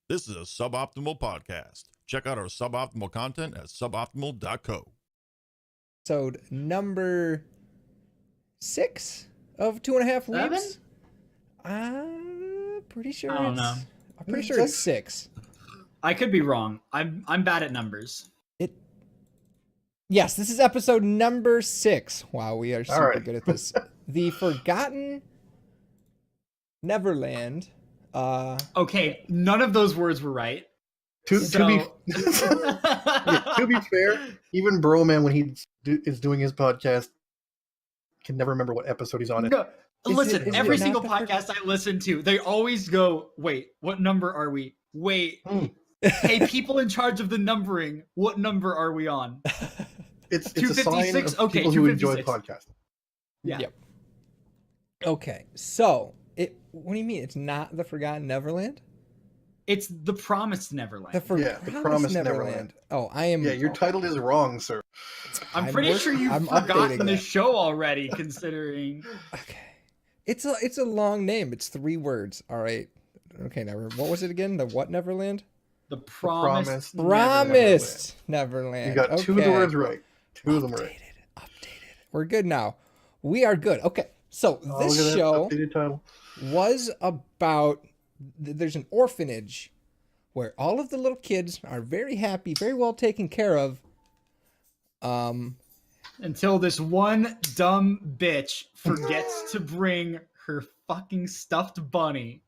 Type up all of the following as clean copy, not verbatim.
This is a Suboptimal podcast. Check out our suboptimal content at suboptimal.co. Episode number 6 of 2.5 Weebs. I'm pretty sure I don't know. I'm pretty sure it's 6. I could be wrong. I'm bad at numbers. Yes, this is episode number 6. Wow, we are super good at this. The Forgotten Neverland. Okay, none of those words were right. To be fair, even Broman, when he is doing his podcast, can never remember what episode he's on it. No, listen, is every it single not the podcast I listen to, they always go, wait, what number are we? Wait, hey, people in charge of the numbering, what number are we on? It's a sign of Okay, people who enjoy 256. podcasts. Yeah. Yep. Okay, so what do you mean? It's not the Forgotten Neverland? It's the Promised Neverland. The Promised Neverland. Oh, I am. Yeah, your title is wrong, sir. I'm pretty sure you've I'm forgotten updating the that. show already, considering. Okay, it's a long name. It's 3 words. All right. Okay, never. What was it again? The what Neverland? The Promised Promised Neverland. You got 2 of the words right. 2 of them right. Updated. We're good now. We are good. Okay, so this Look at that show updated title. was about. There's an orphanage where all of the little kids are very happy, very well taken care of. Until this one dumb bitch forgets to bring her fucking stuffed bunny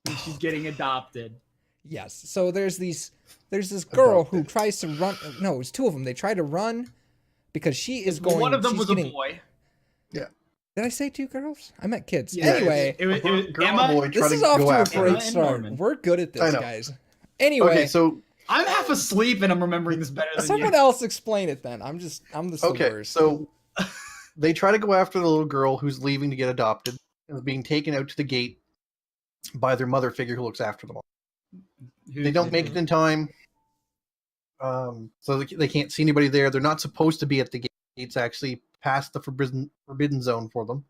when she's getting adopted. Yes. So there's this girl who tries to run. No, it's 2 of them. They try to run because she is going. One of them she's was getting, a boy. Yeah. Did I say 2 girls? I meant kids. Yeah, Anyway, it was Girl Emma. and boy this try is to off go to a after great Emma and start. Norman. We're good at I this, know. guys. Anyway, Okay, so I'm half asleep and I'm remembering this better than someone you. else explain it then. I'm the okay, worst. so they try to go after the little girl who's leaving to get adopted and is being taken out to the gate by their mother figure who looks after them all. They don't make it in time, so they can't see anybody there. They're not supposed to be at the gate. It's actually past the forbidden zone for them.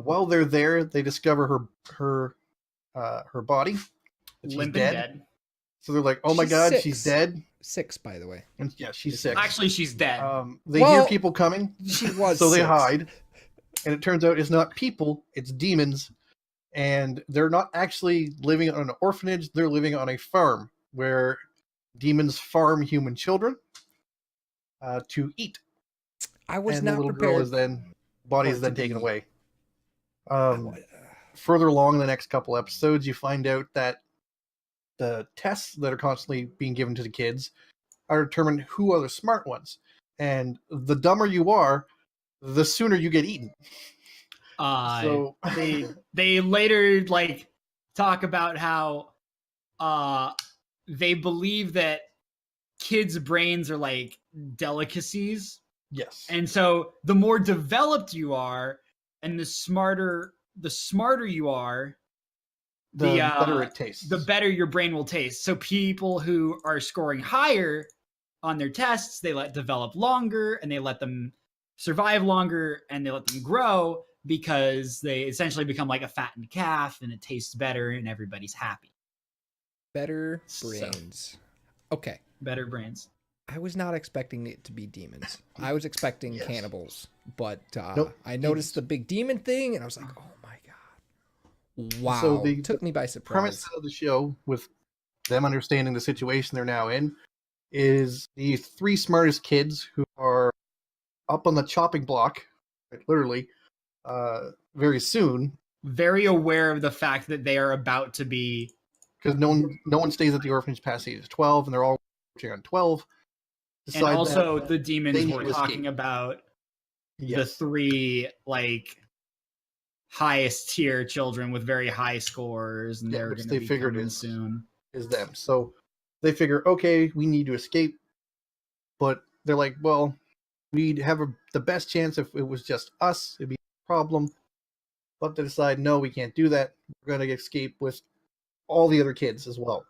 While they're there, they discover her body. She's Limp and dead. dead. So they're like, "Oh my She's god, 6. she's dead!" 6, by the way. And yeah, she's 6. Actually, she's dead. They Well, hear people coming, She was. so they 6. hide. And it turns out it's not people; it's demons. And they're not actually living on an orphanage; they're living on a farm where demons farm human children to eat. I was And not the little prepared. girl is then body is for it then to taken be- away. Further along in the next couple episodes, you find out that the tests that are constantly being given to the kids are determined who are the smart ones, and the dumber you are, the sooner you get eaten. So they later talk about how they believe that kids' brains are like delicacies. yes, And so the more developed you are and the smarter you are, the better it tastes. the better your brain will taste. So people who are scoring higher on their tests, they let develop longer and they let them survive longer and they let them grow because they essentially become like a fattened calf and it tastes better and everybody's happy. Better So- brains. Okay. Better brains. I was not expecting it to be demons. I was expecting Yes. cannibals, but Nope, I noticed the big demon thing, and I was like, "Oh my god!" Wow, So the took me by surprise. premise of the show, with them understanding the situation they're now in, is the 3 smartest kids who are up on the chopping block, literally, very soon, Very aware of the fact that they are about to be. because no one stays at the orphanage past the age of 12, and they're all working on 12. And Decide also that the demons they need were to talking escape. about the yes, 3 highest tier children with very high scores, and Yeah, they're which going they to be figured coming is- soon. is them. So they figure, okay, we need to escape, but they're like, well, we'd have the best chance if it was just us. It'd be a problem. But they decide, no, we can't do that. We're going to escape with all the other kids as well.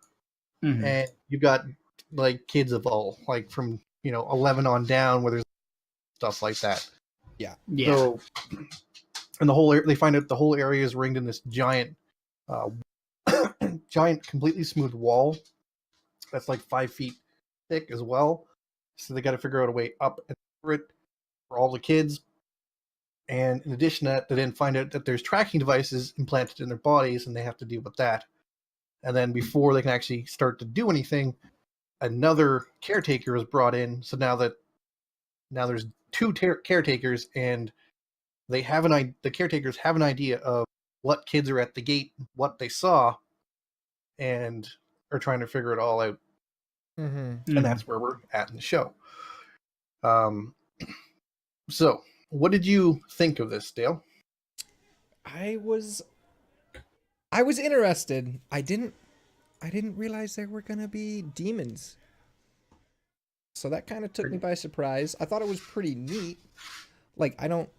Mhm. And you've got kids of all, from 11 on down, where there's stuff like that. Yeah. So, and they find out the whole area is ringed in this giant giant, completely smooth wall that's like 5 feet thick as well. So they got to figure out a way up and through it for all the kids. And in addition to that, they then find out that there's tracking devices implanted in their bodies, and they have to deal with that. And then before they can actually start to do anything, another caretaker is brought in. So now there's two caretakers, and the caretakers have an idea of what kids are at the gate, what they saw, and are trying to figure it all out. Mm-hmm. And that's where we're at in the show. So what did you think of this, Dale? I was interested. I didn't realize there were gonna be demons. So that kind of took me by surprise. I thought it was pretty neat. Like I don't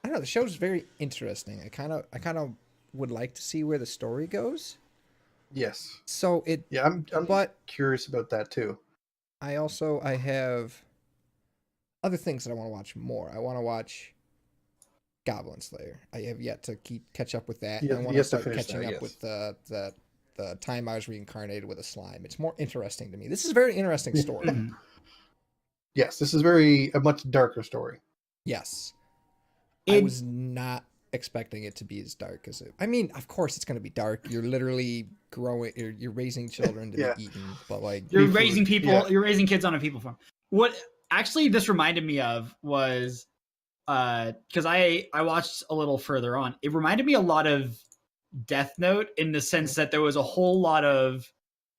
know. The show's very interesting. I kind of would like to see where the story goes. Yes. So I'm but curious about that too. I have other things that I want to watch more. I want to watch Goblin Slayer. I have yet to catch up with that. Yeah, I want you to have to start finish catching that, up yes. with the time I was reincarnated with a slime. It's more interesting to me. This is a very interesting story. Yes, this is a much darker story. Yes. I was not expecting it to be as dark as it. I mean, of course it's going to be dark. You're literally you're raising children to Yeah. be eaten, but like You're Food, raising people. yeah. You're raising kids on a people farm. What actually this reminded me of was because I watched a little further on. It reminded me a lot of Death Note in the sense that there was a whole lot of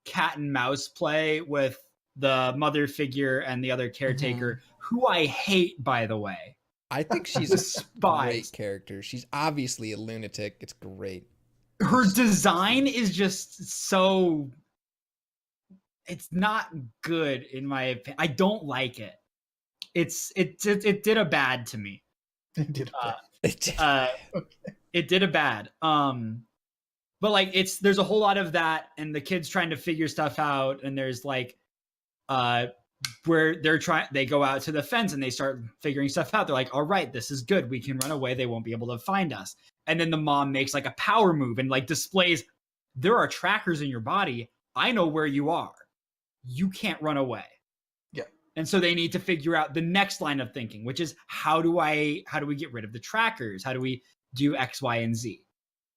cat and mouse play with the mother figure and the other caretaker, who I hate, by the way. I think she's a Despise. great character. She's obviously a lunatic. It's great. Her design is just so. It's not good in my opinion. I don't like it. It did a bad to me. It did. It did a bad. But like there's a whole lot of that, and the kids trying to figure stuff out, and there's like where they go out to the fence and they start figuring stuff out. They're like, all right, this is good. We can run away. They won't be able to find us. And then the mom makes like a power move and like displays, there are trackers in your body. I know where you are. You can't run away. Yeah. And so they need to figure out the next line of thinking, which is how do we get rid of the trackers? How do we do X, Y, and Z?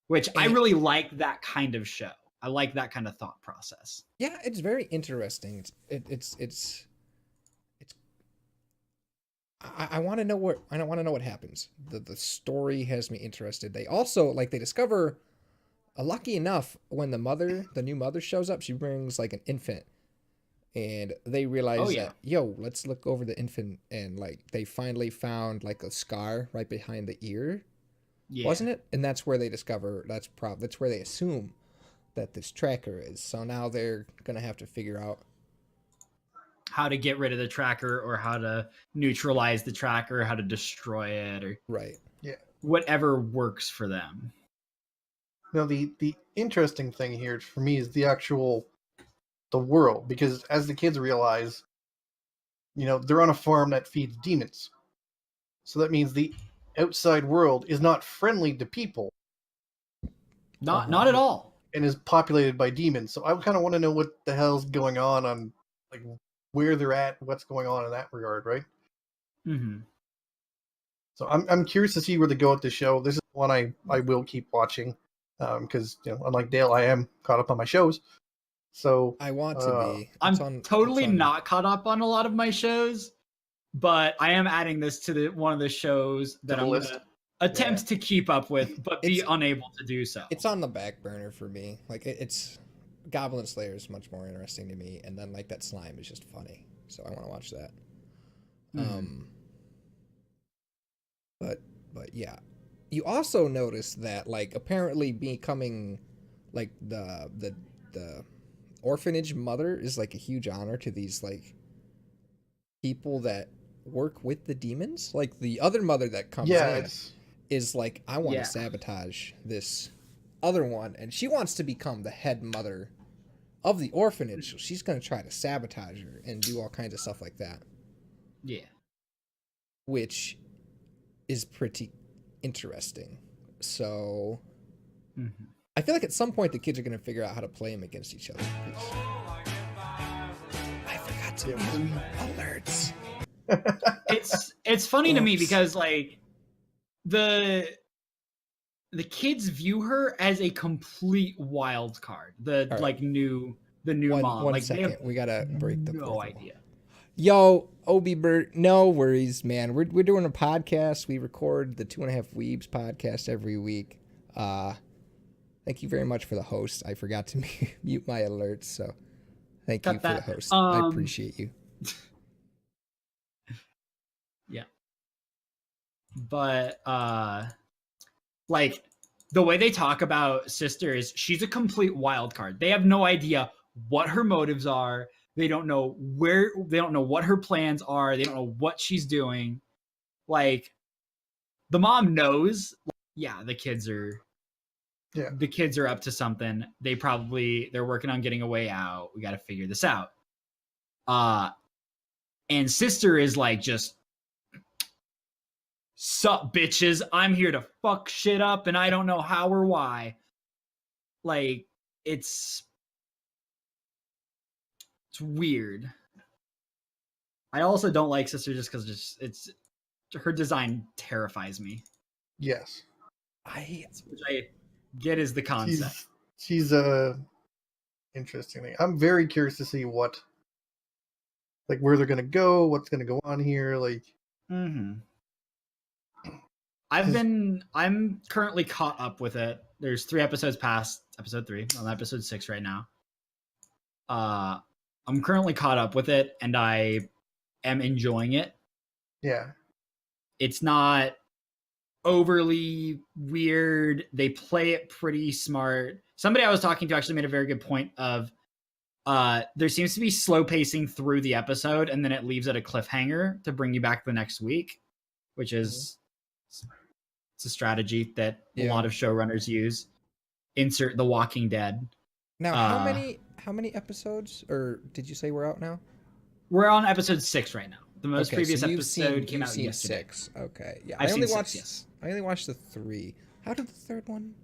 Which I really like that kind of show. I like that kind of thought process. Yeah, it's very interesting. It's I want to know what happens. The story has me interested. They also they discover, lucky enough, when the new mother shows up, she brings like an infant, and they realize that let's look over the infant, and they finally found like a scar right behind the ear, wasn't it? And that's where they discover that's where they assume that this tracker is. So now they're gonna have to figure out how to get rid of the tracker, or how to neutralize the tracker, how to destroy it, or whatever works for them. Now the interesting thing here for me is the world, because as the kids realize, they're on a farm that feeds demons. So that means the outside world is not friendly to people. Not at all. And is populated by demons. So I kind of want to know what the hell's going on like where they're at, what's going on in that regard, right? Mm-hmm. So I'm curious to see where they go with the show. This is one I will keep watching, because unlike Dale, I am caught up on my shows. So I want to be. I'm totally not caught up on a lot of my shows, but I am adding this to one of the shows that I'm going to attempt to keep up with, but be unable to do so. It's on the back burner for me. It's Goblin Slayer is much more interesting to me, and then that slime is just funny, so I want to watch that. But yeah, you also notice that apparently becoming the orphanage mother is a huge honor to these people that work with the demons. The other mother that comes in is I want to sabotage this other one, and she wants to become the head mother of the orphanage, so she's going to try to sabotage her and do all kinds of stuff like that. Yeah. Which is pretty interesting. So I feel like at some point the kids are gonna figure out how to play them against each other. I forgot to mute alerts. It's funny to me Oops. because like the kids view her as a complete wild card. The right. like new mom. One Like second. they have We gotta break the no fourth wall. idea. Yo, Obi Bert, no worries, man. We're doing a podcast. We record the 2.5 Weebs podcast every week. Thank you very much for the host. I forgot to mute my alerts, so thank you for the host. I appreciate you. Yeah. But like the way they talk about Sister is she's a complete wild card. They have no idea what her motives are. They don't know what her plans are. They don't know what she's doing. Like the mom knows, yeah, the kids are up to something. They're working on getting a way out. We got to figure this out. And Sister is like, just, sup bitches, I'm here to fuck shit up and I don't know how or why. Like it's weird. I also don't like Sister just because it's her design terrifies me. Yes. Which I get is the concept. She's interesting thing. I'm very curious to see where they're gonna go, what's gonna go on here. Like, I'm currently caught up with it. There's 3 episodes past episode 3. I'm on episode 6 right now. I'm currently caught up with it, and I am enjoying it. Yeah. It's not overly weird. They play it pretty smart. Somebody I was talking to actually made a very good point of there seems to be slow pacing through the episode, and then it leaves at a cliffhanger to bring you back the next week, which is it's a strategy that a lot of showrunners use. Insert The Walking Dead. Now, how many episodes, or did you say we're out now? We're on episode 6 right now. The most previous episode came out yesterday. 6. Okay, yeah. I only watched the 3. How did the third one?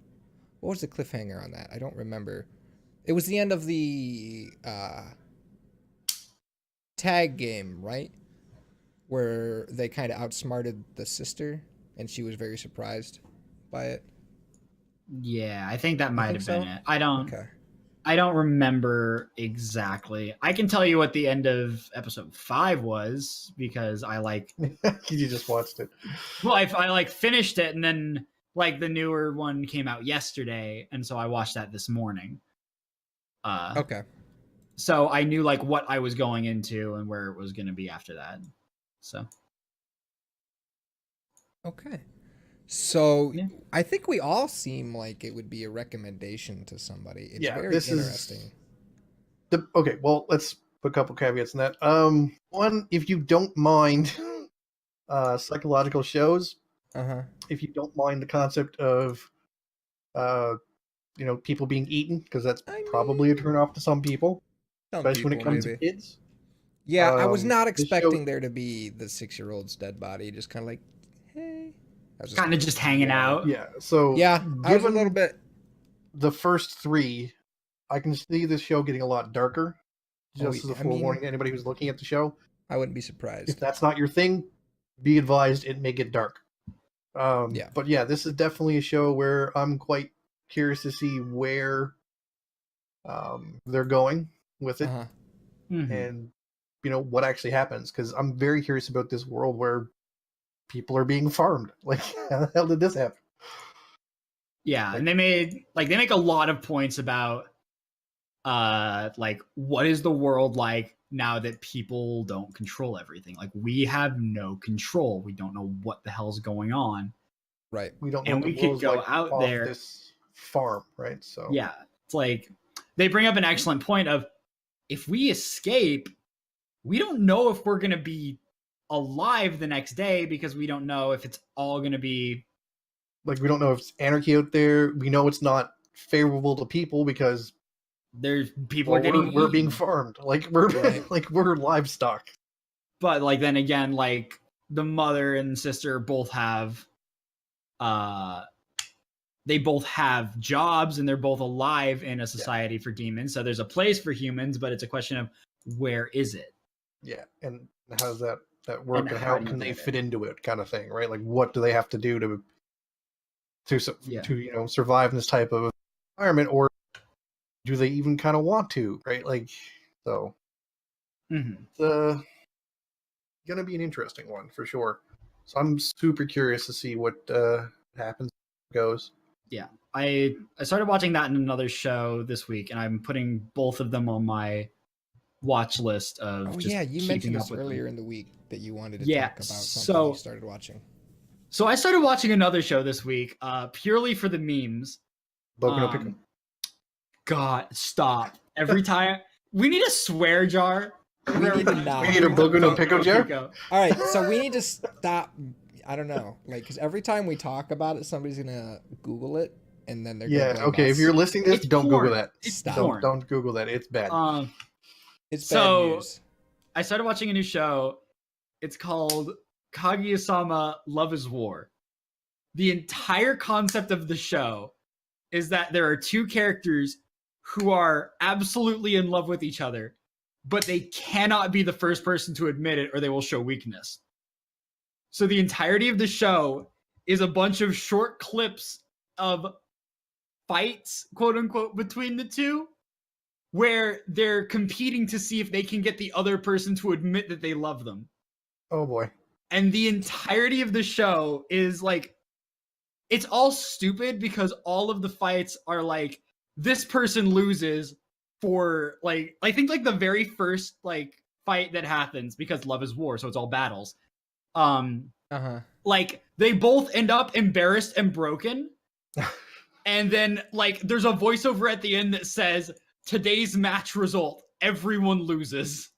What was the cliffhanger on that? I don't remember. It was the end of the tag game, right? Where they kind of outsmarted the sister, and she was very surprised by it. Yeah, I think that might have been it. Okay. I don't remember exactly. I can tell you what the end of episode 5 was because I you just watched it. Well, I finished it, and then the newer one came out yesterday, and so I watched that this morning. Okay. So I knew what I was going into and where it was going to be after that. So. Okay. So I think we all seem like it would be a recommendation to somebody. It's very interesting. Okay, well, let's put a couple caveats in that. One, if you don't mind psychological shows, if you don't mind the concept of people being eaten, because that's probably a turn off to some people, especially when it comes to kids. Yeah, I was not expecting there to be the 6-year-old's dead body, just kind of like, hey. Kind of just hanging out. Yeah, so I was a little bit. The first 3, I can see this show getting a lot darker. Just as a forewarning to anybody who's looking at the show. I wouldn't be surprised. If that's not your thing, be advised it may get dark. But yeah, this is definitely a show where I'm quite curious to see where they're going with it. And what actually happens, because I'm very curious about this world where people are being farmed. Like, how the hell did this happen? Yeah, and they make a lot of points about what is the world like now that people don't control everything? Like, we have no control. We don't know what the hell's going on. Right. We don't know. And we could go out there. This farm, right? So yeah, it's like they bring up an excellent point of, if we escape, we don't know if we're gonna be alive the next day, because we don't know if it's all going to be we don't know if it's anarchy out there. We know it's not favorable to people because there's people are getting we're being farmed. We're livestock. But then again, the mother and sister both have they both have jobs and they're both alive in a society for demons. So there's a place for humans, but it's a question of where is it? Yeah, and how does that work, And and how how do you can they get fit it? into it, kind of thing, right? Like, what do they have to do Yeah. to survive in this type of environment, or do they even kind of want to, right? Like, so Mhm. it's gonna be an interesting one for sure. So I'm super curious to see what happens, goes. Yeah. I started watching that in another show this week, and I'm putting both of them on my watch list of Oh just yeah, you keeping mentioned up this with them. earlier in the week that you wanted to Yeah, talk about something you so- started watching. So I started watching another show this week, purely for the memes. Boku no Pico. God, stop! Every time we need a swear jar. We need to not. We need a Boku no Pico jar? All right, so we need to stop. I don't know, like, because every time we talk about it, somebody's gonna Google it, and then they're gonna Yeah, blame okay. us. If you're listening to this, It's don't porn. Google that. It's Stop. porn. Don't Google that. It's bad. It's bad So- news. I started watching a new show. It's called Kaguya-sama Love is War. The entire concept of the show is that there are two characters who are absolutely in love with each other, but they cannot be the first person to admit it or they will show weakness. So the entirety of the show is a bunch of short clips of fights, quote unquote, between the two, where they're competing to see if they can get the other person to admit that they love them. Oh boy. And the entirety of the show is like, it's all stupid because all of the fights are like, this person loses for like, I think like the very first like fight that happens, because love is war, so it's all battles. Like they both end up embarrassed and broken. And then like there's a voiceover at the end that says, today's match result, everyone loses.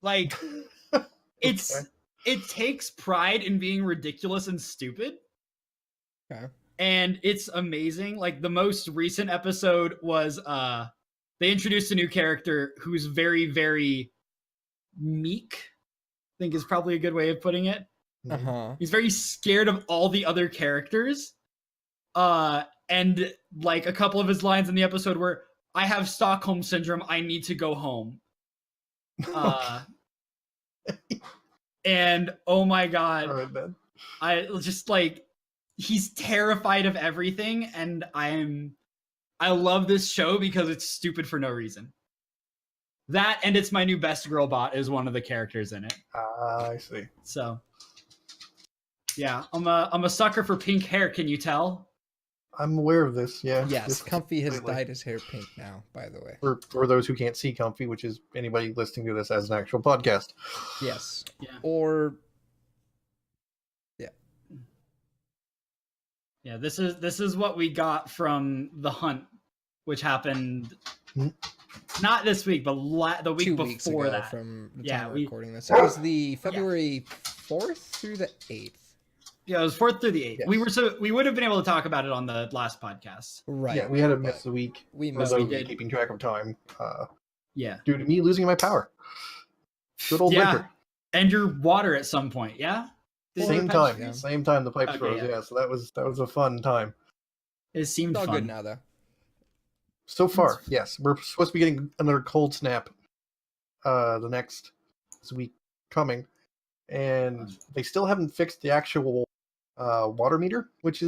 Like it's it takes pride in being ridiculous and stupid. Okay. And it's amazing. Like the most recent episode was they introduced a new character who's very, very meek, I think is probably a good way of putting it. He's very scared of all the other characters. And like a couple of his lines in the episode were, I have Stockholm syndrome, I need to go home. And oh my god, All right, man. I just like, he's terrified of everything, and I love this show because it's stupid for no reason. That, and it's my new best girl bot is one of the characters in it. I see. So yeah, I'm a sucker for pink hair, can you tell? I'm aware of this. Yeah. Yes, This- Comfy has completely. dyed his hair pink now, by the way. For those who can't see Comfy, which is anybody listening to this as an actual podcast. Yes. Yeah. Or Yeah, this is what we got from the hunt, which happened not this week, but the week 2 weeks before ago that. from the Yeah, time we're we- recording this. It was the February 4th through the 8th. Yeah, it was 4th through the 8th. Yes. We would have been able to talk about it on the last podcast. Right. Yeah, we had to miss a week. We For missed those we of you did. keeping track of time, Yeah. due to me losing my power. Good old Yeah. winter. And your water at some point, yeah? Did Same your pipes time. freeze? Same time the pipes Okay, froze. yeah. Yeah, so that was a fun time. It seemed It's all fun. good now, though. So far, yes, we're supposed to be getting another cold snap the next week coming, and they still haven't fixed the actual water meter, which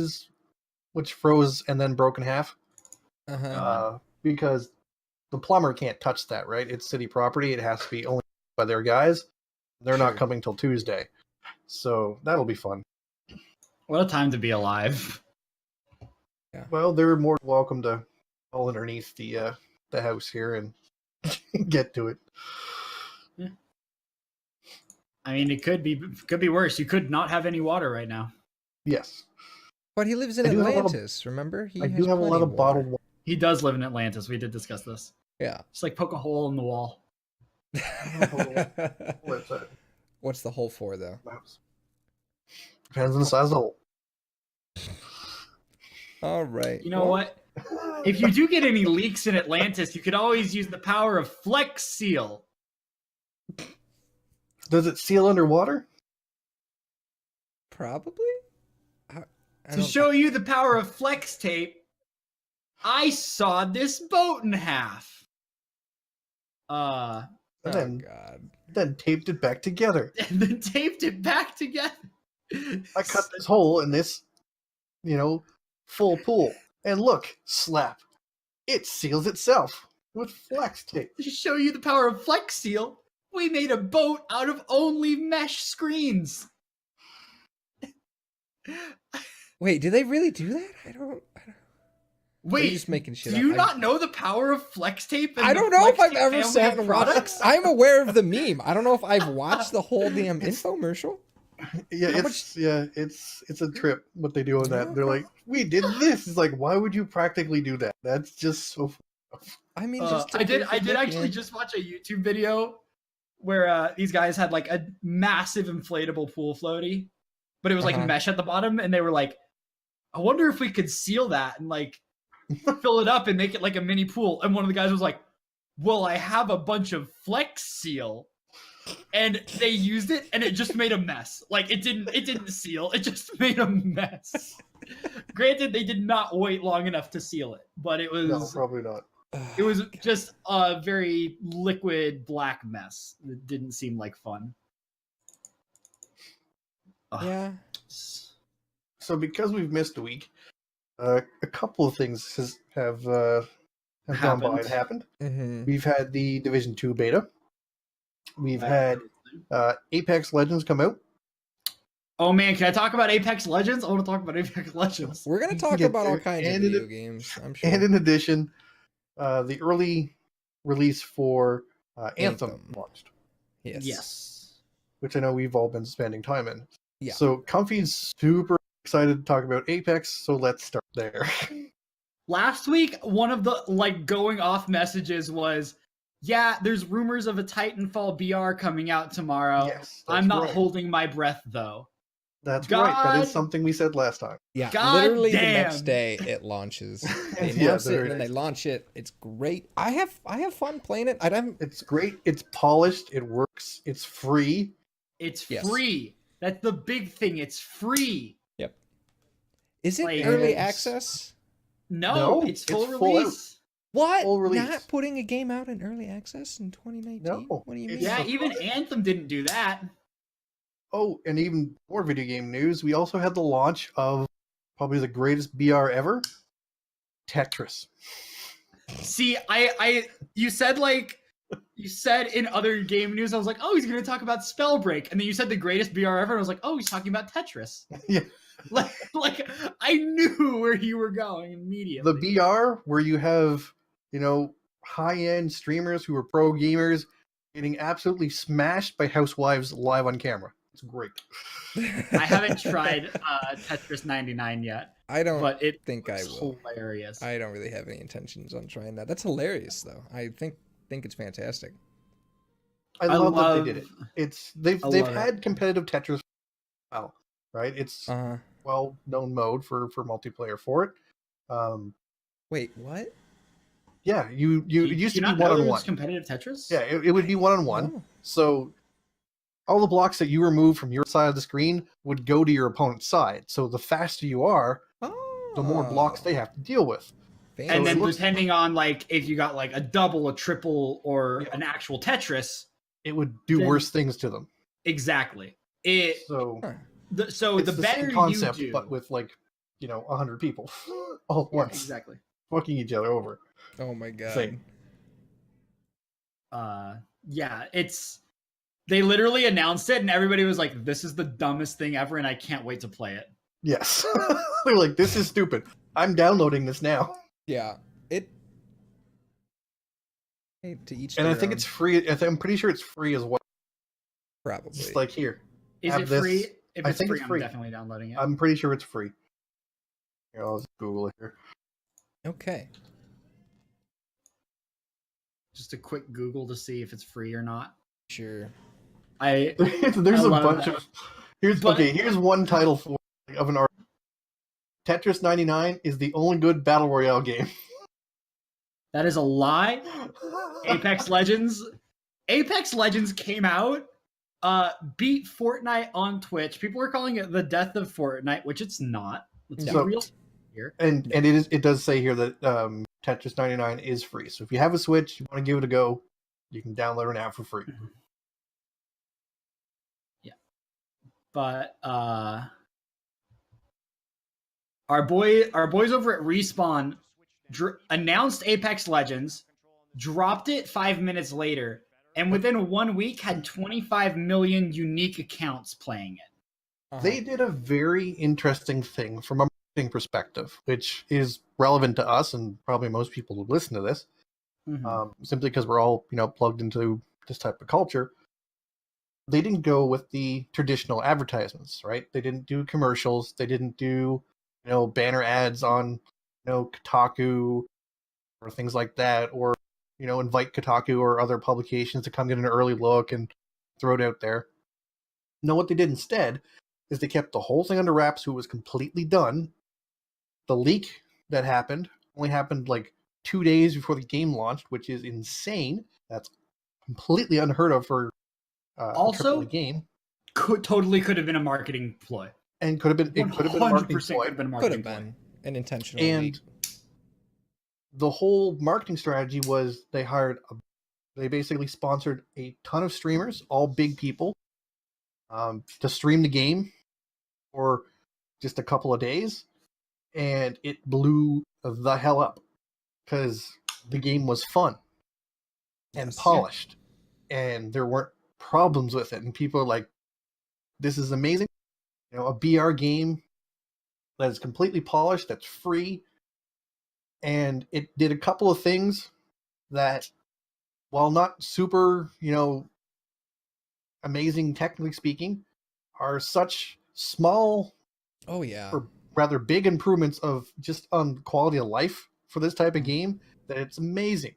froze and then broke in half, because the plumber can't touch that. Right, it's city property; it has to be only by their guys. They're Sure. not coming till Tuesday, so that'll be fun. What a time to be alive. Well, they're more than welcome to all underneath the house here and get to it. I mean, it could be worse. You could not have any water right now. Yes, But he lives in I do have a lot of- Atlantis, remember? He I has do have a plenty lot of water. bottled water. He does live in Atlantis. We did discuss this. Yeah. Just like poke a hole in the wall. What's that? What's the hole for, though? Mouse. Depends on the size of the hole. All right. You know Well, what? If you do get any leaks in Atlantis, you could always use the power of Flex Seal. Does it seal underwater? Probably. To show you the power of flex tape, I sawed this boat in half. And Oh then, God. then taped it back together. And then taped it back together. I cut this hole in this, full pool. And look, slap. It seals itself with flex tape. To show you the power of Flex Seal, we made a boat out of only mesh screens. Wait, do they really do that? I don't. Wait, just making shit do up. you not know the power of Flex Tape? And I the don't know if Flex I've Tape ever family sat of and watched. products? I'm aware of the meme. I don't know if I've watched the whole damn infomercial. Yeah, it's a trip what they do on that. They're like, we did this. It's like, why would you practically do that? That's just so. I mean, I did actually just watch a YouTube video where these guys had like a massive inflatable pool floaty, but it was like mesh at the bottom, and they were like, I wonder if we could seal that and like fill it up and make it like a mini pool. And one of the guys was like, well, I have a bunch of Flex Seal. And they used it and it just made a mess. Like it didn't seal, it just made a mess. Granted, they did not wait long enough to seal it, but it was No, probably not. it was just a very liquid black mess. It didn't seem like fun. Yeah. So because we've missed a week, a couple of things have gone by and happened. Mm-hmm. We've had the Division 2 beta. We've had Apex Legends come out. Oh man, can I talk about Apex Legends? I want to talk about Apex Legends. We're gonna talk Yeah, about all kinds of and video games. I'm sure. And in addition, the early release for Anthem launched, Yes. which I know we've all been spending time in. Yeah. So Comfy's super excited to talk about Apex, so let's start there. Last week, one of the like going off messages was, yeah, there's rumors of a Titanfall BR coming out tomorrow. Yes, I'm not right. holding my breath though. That's right. That God- is something we said last time. Yeah. God literally the damn. next day it launches. They Yeah, announce the it very and then they next launch it. It's great. I have fun playing it. It's great. It's polished. It works. It's free. It's Yes. free. That's the big thing. It's free. Yep. Is it Like- early And- access? No, No, it's full it's full release. What? Full release. Not putting a game out in early access in 2019? No, What do you mean? it's- Yeah, even Anthem didn't do that. Oh, and even more video game news. We also had the launch of probably the greatest BR ever, Tetris. See, you said in other game news, I was like, oh, he's gonna talk about Spellbreak, and then you said the greatest BR ever, and I was like, oh, he's talking about Tetris. Yeah. like I knew where you were going immediately. The BR where you have, high-end streamers who are pro gamers getting absolutely smashed by housewives live on camera. It's great. I haven't tried Tetris 99 yet, I don't but it think I looks will. hilarious. I don't really have any intentions on trying that. That's hilarious though. I think it's fantastic. I love that they did it. They've love it. had competitive Tetris for a while, right? It's Uh-huh. well-known mode for multiplayer for it. Wait, what? Yeah, you Do it used you to be not know there one-on-one. was competitive Tetris? Yeah, it would be one-on-one. Oh. So all the blocks that you remove from your side of the screen would go to your opponent's side. So the faster you are, the more blocks they have to deal with. And Fancy. then it looks- depending on like if you got like a double, a triple, or Yeah. an actual Tetris, It would do Then- worse things to them. exactly. So Huh. So it's the the better same concept, you do, but with 100 people all at yeah, once, exactly. fucking each other over. Oh my god. Same. Yeah, they literally announced it and everybody was like, this is the dumbest thing ever and I can't wait to play it. Yes, they're like, this is stupid. I'm downloading this now, Yeah. Hey, to each and I their think own, it's free. I'm pretty sure it's free as well. probably. Just like here, Is Have it this- free? If I it's think free, it's free. I'm definitely downloading it. I'm pretty sure it's free. Here, I'll just Google it here. Okay. Just a quick Google to see if it's free or not. Sure. I There's I a love bunch that. of. But- Here's one title of an art. Tetris 99 is the only good battle royale game. that is a lie. Apex Legends came out, beat Fortnite on Twitch. People were calling it the death of Fortnite, which it's not. Let's No. be real here. And it does say here that Tetris 99 is free. So if you have a Switch, you want to give it a go, you can download an app for free. Yeah. But our boys over at Respawn announced Apex Legends, dropped it 5 minutes later, and within 1 week had 25 million unique accounts playing it. They did a very interesting thing from a marketing perspective, which is relevant to us and probably most people who listen to this, simply because we're all plugged into this type of culture. They didn't go with the traditional advertisements, right? They didn't do commercials. They didn't do banner ads on Kotaku or things like that, or invite Kotaku or other publications to come get an early look and throw it out there. No, what they did instead is they kept the whole thing under wraps, so it was completely done. The leak that happened only happened like 2 days before the game launched, which is insane. That's completely unheard of for also a game. Could have been a marketing ploy, and could have been a marketing ploy. Could have been an intentional and leak. The whole marketing strategy was they basically sponsored a ton of streamers, all big people, to stream the game for just a couple of days, and it blew the hell up because the game was fun and polished, and there weren't problems with it, and people are like, this is amazing. A BR game that is completely polished, that's free, and it did a couple of things that, while not super, amazing technically speaking, are such small, or rather big improvements of just on quality of life for this type of game that it's amazing.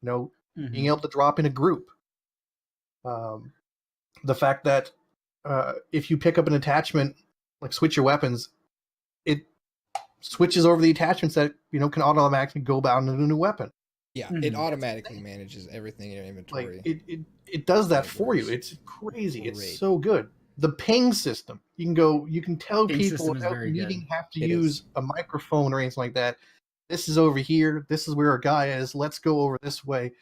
Being able to drop in a group. The fact that if you pick up an attachment, like switch your weapons, it switches over the attachments that can automatically go bound into a new weapon. Yeah, it automatically manages everything in your inventory. Like it does that for you. It's crazy. It's so good. The ping system. You can tell people without needing have to use a microphone or anything like that. This is over here. This is where our guy is. Let's go over this way.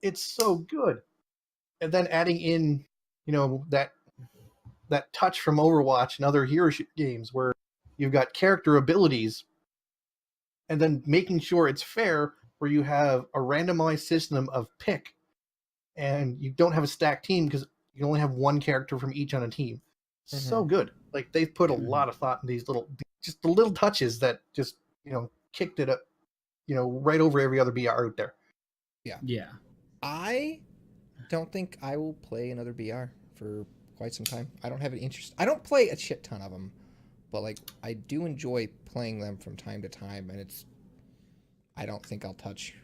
It's so good. And then adding in, that touch from Overwatch and other hero games where you've got character abilities, and then making sure it's fair where you have a randomized system of pick, and you don't have a stacked team because you only have one character from each on a team. So good. Like, they've put a lot of thought in these the little touches that just, kicked it up, right over every other BR out there. Yeah. I don't think I will play another BR for quite some time. I don't have an interest. I don't play a shit ton of them, but like I do enjoy playing them from time to time, and I don't think I'll touch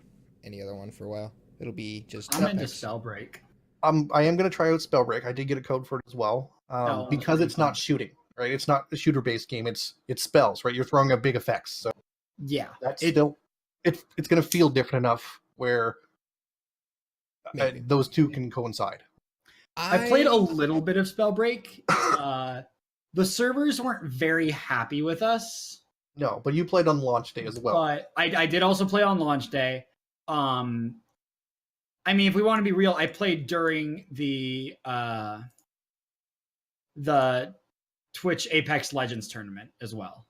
any other one for a while. It'll be just. I'm into Spellbreak. I am going to try out Spellbreak. I did get a code for it as well, because it's not shooting, right? It's not a shooter-based game. It's spells, right? You're throwing out big effects, so yeah, that's it's going to feel different enough where those two can coincide. I played a little bit of Spellbreak. The servers weren't very happy with us. No, but you played on launch day as well. But I did also play on launch day. I mean, if we want to be real, I played during the Twitch Apex Legends tournament as well.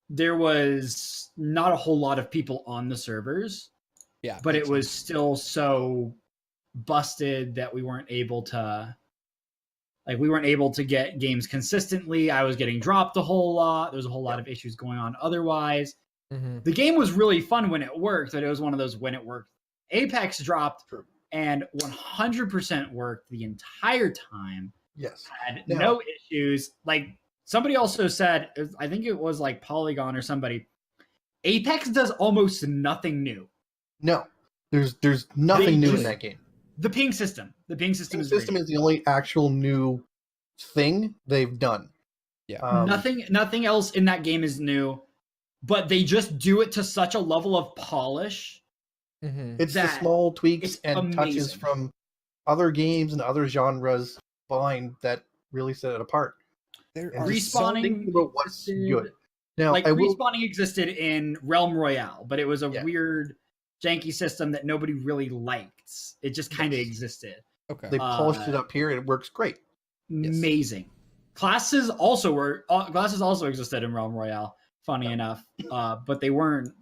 There was not a whole lot of people on the servers. Yeah, but it was still so busted that we weren't able to get games consistently. I was getting dropped a whole lot. There was a whole lot of issues going on otherwise. The game was really fun when it worked, but it was one of those when it worked. Apex dropped and 100% worked the entire time. Yes. Had no issues. Like somebody also said, I think it was like Polygon or somebody, Apex does almost nothing new. No, there's nothing new in that game. The ping system. The ping system is the only actual new thing they've done. Yeah. Nothing else in that game is new, but they just do it to such a level of polish. It's the small tweaks and touches from other games and other genres combined that really set it apart. There And are just Respawning thinking about what's existed- good. Now, like I will, respawning existed in Realm Royale, but it was a Yeah. weird, janky system that nobody really liked. It just kind of Yes. existed. okay. they polished it up here and it works great. Yes. Amazing. Classes also existed in Realm Royale. Funny enough, but they weren't.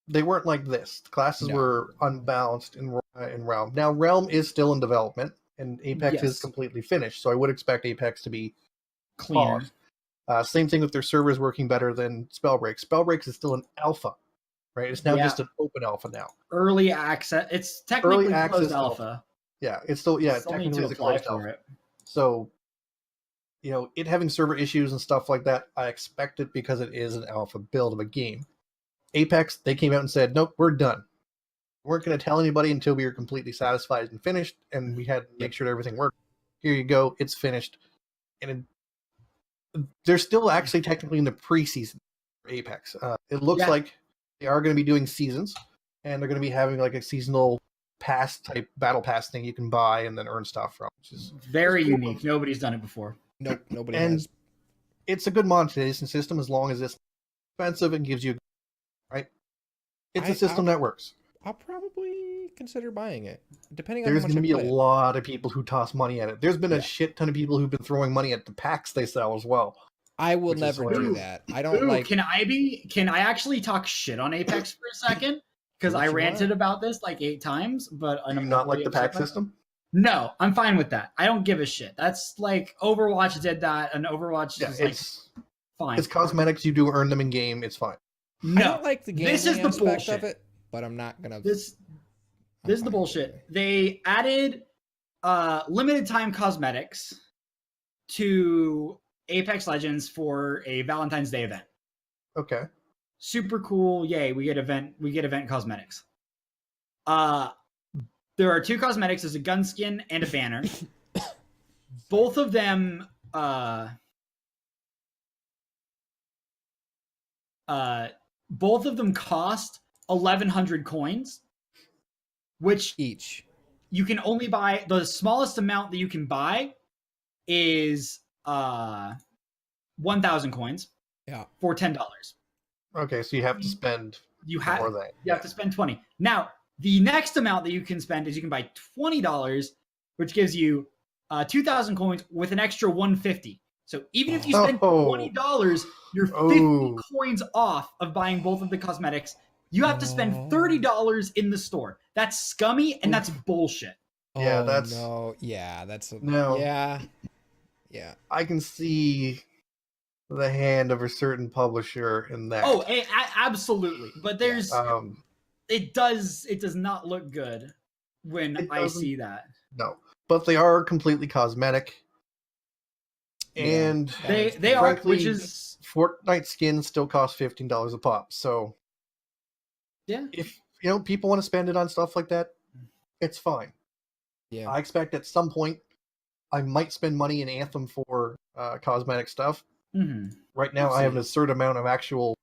They weren't like this. The classes No. were unbalanced in Realm. Now, Realm is still in development, and Apex is Yes. completely finished. So I would expect Apex to be Cleaner. polished. Same thing with their servers working better than Spellbreak. Spellbreak is still an alpha, right? It's now Yeah. just an open alpha now. Early access. It's technically access closed alpha. alpha. Yeah, it's still Still need technically to it's a apply closed for alpha. it. So, it having server issues and stuff like that, I expect it because it is an alpha build of a game. Apex, they came out and said, nope, we're done. We weren't going to tell anybody until we were completely satisfied and finished, and we had to make sure that everything worked. Here you go, it's finished. And they're still actually technically in the preseason for Apex. It looks Yeah. like they are going to be doing seasons, and they're going to be having like a seasonal pass type battle pass thing you can buy and then earn stuff from, which is Very cool. unique. Nobody's done it before. Nope, nobody And has. it's a good monetization system as long as it's expensive and gives you, right? It's a system that works. I'll probably consider buying it, depending on There's how much going to I be a play it. lot of people who toss money at it. There's been a Yeah. shit ton of people who've been throwing money at the packs they sell as well. I will which is never do hilarious. that. I don't Ooh, like. can I actually talk shit on Apex for a second? Because Do what I you ranted want. about this like 8 times, but Do you not like the pack system? No, I'm fine with that. I don't give a shit. That's like Overwatch did that, and Overwatch Yeah, is like it's fine. cosmetics. You do earn them in game. It's fine. I No, don't like the gambling this is the aspect bullshit. of it, but I'm not gonna. This I'm is the fine bullshit. with it. They added limited time cosmetics to Apex Legends for a Valentine's Day event. Okay. Super cool. Yay, we get event cosmetics. There are 2 cosmetics, there's a gun skin and a banner. Both of them cost 1,100 coins, which Each. you can only buy. The smallest amount that you can buy is 1,000 coins. Yeah. For $10. Okay, so you have to spend You have more than you have to spend 20. Now, the next amount that you can spend is you can buy $20, which gives you 2,000 coins with an extra 150. So even if you spend $20, you're 50 coins off of buying both of the cosmetics. You have to spend $30 in the store. That's scummy and that's bullshit. Yeah, Oh, that's- no. Yeah, that's No. Yeah. Yeah. I can see the hand of a certain publisher in that. Oh, absolutely. But there's it does not look good when It I doesn't. see that. No, but they are completely cosmetic, Yeah. and They are, frankly, which is Fortnite skins still cost $15 a pop. So yeah. if people want to spend it on stuff like that, it's fine. Yeah. I expect at some point I might spend money in Anthem for cosmetic stuff. Mm-hmm. Right now, I have an absurd amount of actual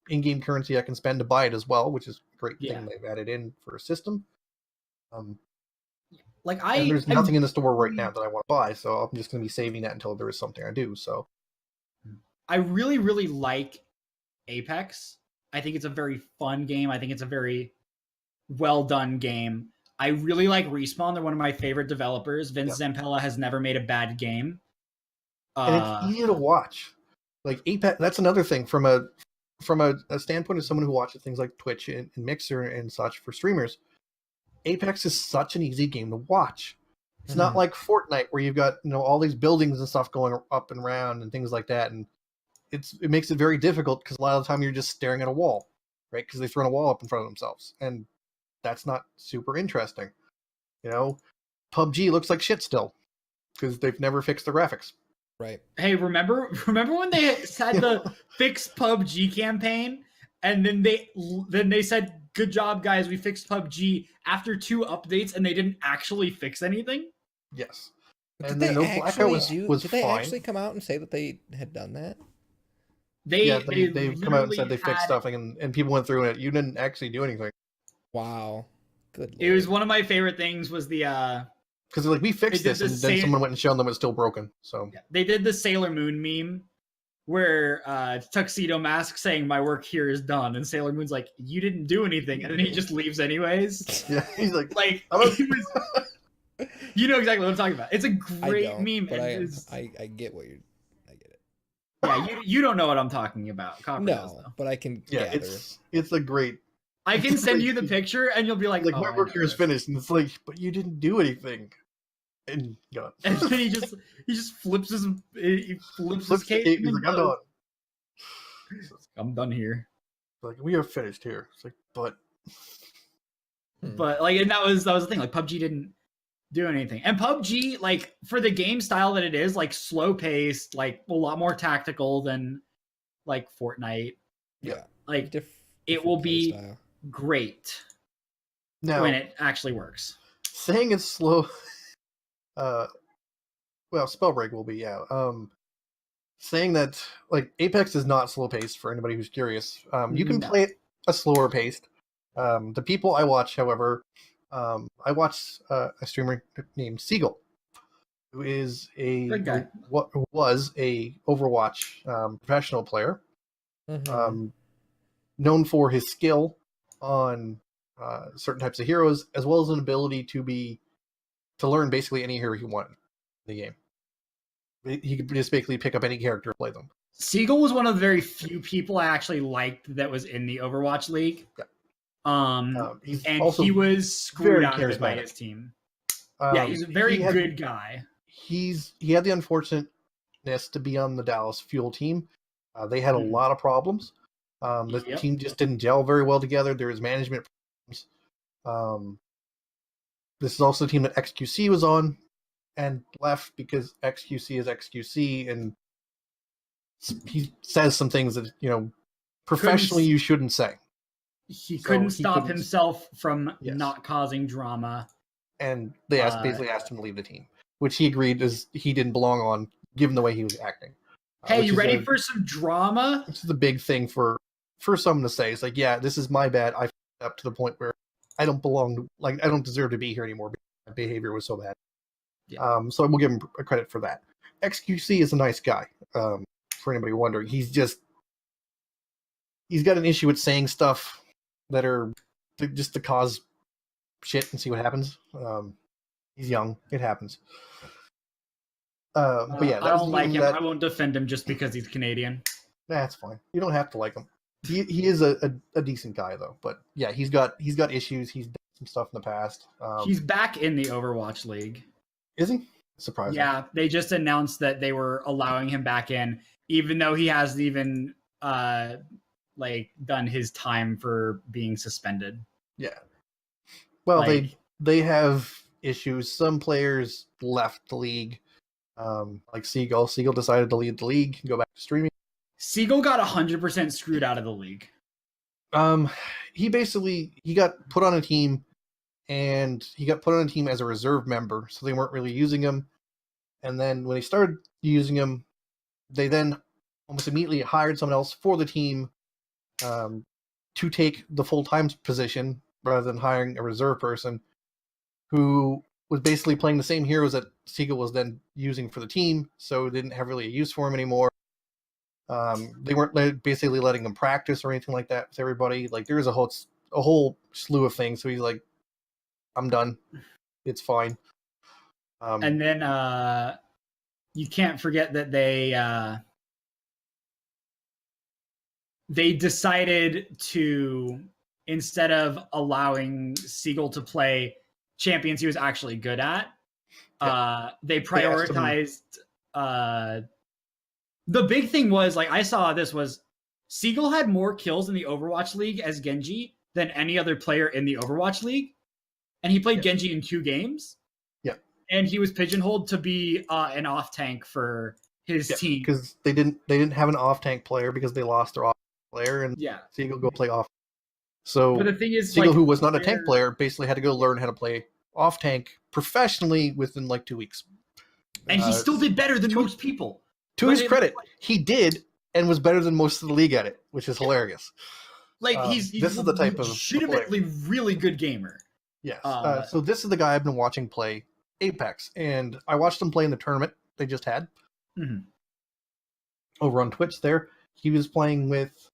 in-game currency I can spend to buy it as well, which is a great Yeah. thing they've added in for a system. Like And there's nothing in the store right now that I want to buy, so I'm just going to be saving that until there is something I do. So I really, really like Apex. I think it's a very fun game. I think it's a very well done game. I really like Respawn. They're one of my favorite developers. Vince Zampella has never made a bad game. and it's easy to watch. Like Apex, that's another thing from a standpoint of someone who watches things like Twitch and Mixer and such for streamers. Apex is such an easy game to watch. It's not like Fortnite where you've got all these buildings and stuff going up and around and things like that, and it makes it very difficult because a lot of the time you're just staring at a wall, right? Because they've thrown a wall up in front of themselves, and that's not super interesting. PUBG looks like shit still because they've never fixed the graphics. Right. Hey, remember when they had the Fix PUBG campaign, and then they said, "Good job, guys, we fixed PUBG" after 2 updates, and they didn't actually fix anything? Yes. Did And they then Blackout was Did they fine. actually come out and say that they had done that? They've come out and said literally they fixed had- stuff, and people went through it. You didn't actually do anything. Wow. Good. It was Lord. one of my favorite things was the because like we fixed They this, did and the then same- someone went and showed them it's still broken. So Yeah. They did the Sailor Moon meme where Tuxedo Mask saying my work here is done, and Sailor Moon's like, you didn't do anything, and then he just leaves anyways. yeah, he's like, Like I'm a- he was, you know exactly what I'm talking about. It's a I great don't, meme. but and it's- I get what you're. I get it. yeah, you don't know what I'm talking about. Copper does, No, though. but I can yeah, gather. it's a great. I can it's send like- you the picture, and you'll be like, Like oh, my I work know here is this. finished, and it's like, but you didn't do anything, and gone. And then he just flips his Flips his the cape. cape, he's like, I'm done. I'm done here. Like we are finished here. It's like, but But like, and that was the thing. Like PUBG didn't do anything, and PUBG, like for the game style that it is, like slow paced, like a lot more tactical than like Fortnite. Yeah, Like Diff- it different will play be style. great now when it actually works. saying it's slow. Well, Spellbreak will be saying that like Apex is not slow paced for anybody who's curious. You can No. play it a slower paced. The people I watch, however, I watch a streamer named Seagull, who is Good guy. what was a Overwatch professional player, Mhm. known for his skill on certain types of heroes, as well as an ability to learn basically any hero he wanted in the game. He could just basically pick up any character and play them. Siegel was one of the very few people I actually liked that was in the Overwatch League. Yeah. He's And also he was screwed very out of it by charismatic. his team. Yeah, he's a very he had- good guy. He had the unfortunateness to be on the Dallas Fuel team. They had a Mhm. lot of problems. The Yep. team just didn't gel very well together. There was management problems. This is also the team that XQC was on and left because XQC is XQC, and he says some things that professionally you shouldn't say. He So couldn't he stop couldn't- himself from Yes. not causing drama. And they basically asked him to leave the team, which he agreed as he didn't belong on, given the way he was acting. Hey, which you is ready a- for some drama? Which is a big thing for someone to say. It's like, yeah, this is my bad. I fucked up to the point where I don't belong. Like, I don't deserve to be here anymore because my behavior was so bad. Yeah. So we'll give him a credit for that. XQC is a nice guy. For anybody wondering, he's got an issue with saying stuff that are just to cause shit and see what happens. He's young. It happens. But yeah, I that was don't the like team him. that- I won't defend him just because he's Canadian. That's fine. You don't have to like him. He is a decent guy though. But yeah, he's got issues. He's done some stuff in the past. He's back in the Overwatch League. Is he? Surprising. Yeah, they just announced that they were allowing him back in, even though he hasn't even done his time for being suspended. Yeah. Well, Like- they have issues. Some players left the league. Like Seagull. Seagull decided to leave the league and go back to streaming. Siegel got 100% screwed out of the league. He got put on a team, and he got put on a team as a reserve member, so they weren't really using him. And then when they started using him, they then almost immediately hired someone else for the team to take the full-time position rather than hiring a reserve person who was basically playing the same heroes that Siegel was then using for the team, so didn't have really a use for him anymore. They weren't basically letting him practice or anything like that with everybody. Like there was a whole slew of things. So he's like, "I'm done. It's fine." And then you can't forget that they decided to, instead of allowing Siegel to play champions he was actually good at, they prioritized the big thing was, like, I saw this was Siegel had more kills in the Overwatch League as Genji than any other player in the Overwatch League, and he played Genji in 2 games. Yeah, and he was pigeonholed to be an off tank for his team because they didn't have an off tank player because they lost their off player, and yeah. Siegel go play off. So But the thing is, Siegel, like, who was not a tank player, basically had to go learn how to play off tank professionally within like 2 weeks. and he still did better than most people. To But his it- credit, he did and was better than most of the league at it, which is hilarious. Like he's this is the type of legitimately really good gamer. Yes. Uh, So this is the guy I've been watching play Apex, and I watched him play in the tournament they just had over on Twitch. There, he was playing with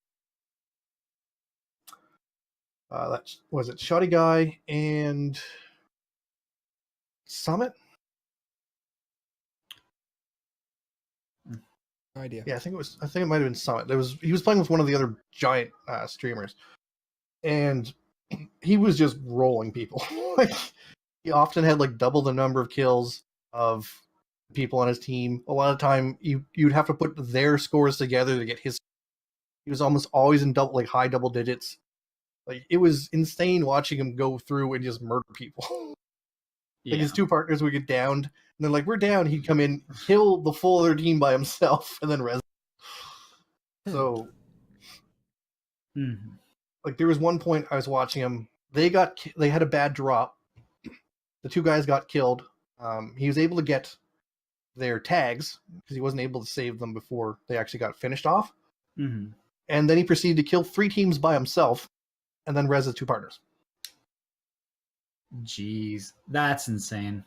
that was it, Shoddy Guy and Summit. No idea. Yeah, I think it might have been Summit. He was playing with one of the other giant streamers, and he was just rolling people. Like, he often had like double the number of kills of people on his team. A lot of time you'd have to put their scores together to get his. He was almost always in high double digits. Like, it was insane watching him go through and just murder people. Like, his two partners would get downed, and they're like, "We're down." He'd come in, kill the full other team by himself, and then res. So, like, there was one point I was watching him. They had a bad drop. The two guys got killed. He was able to get their tags because he wasn't able to save them before they actually got finished off. And then he proceeded to kill 3 teams by himself, and then res his 2 partners. Jeez, that's insane.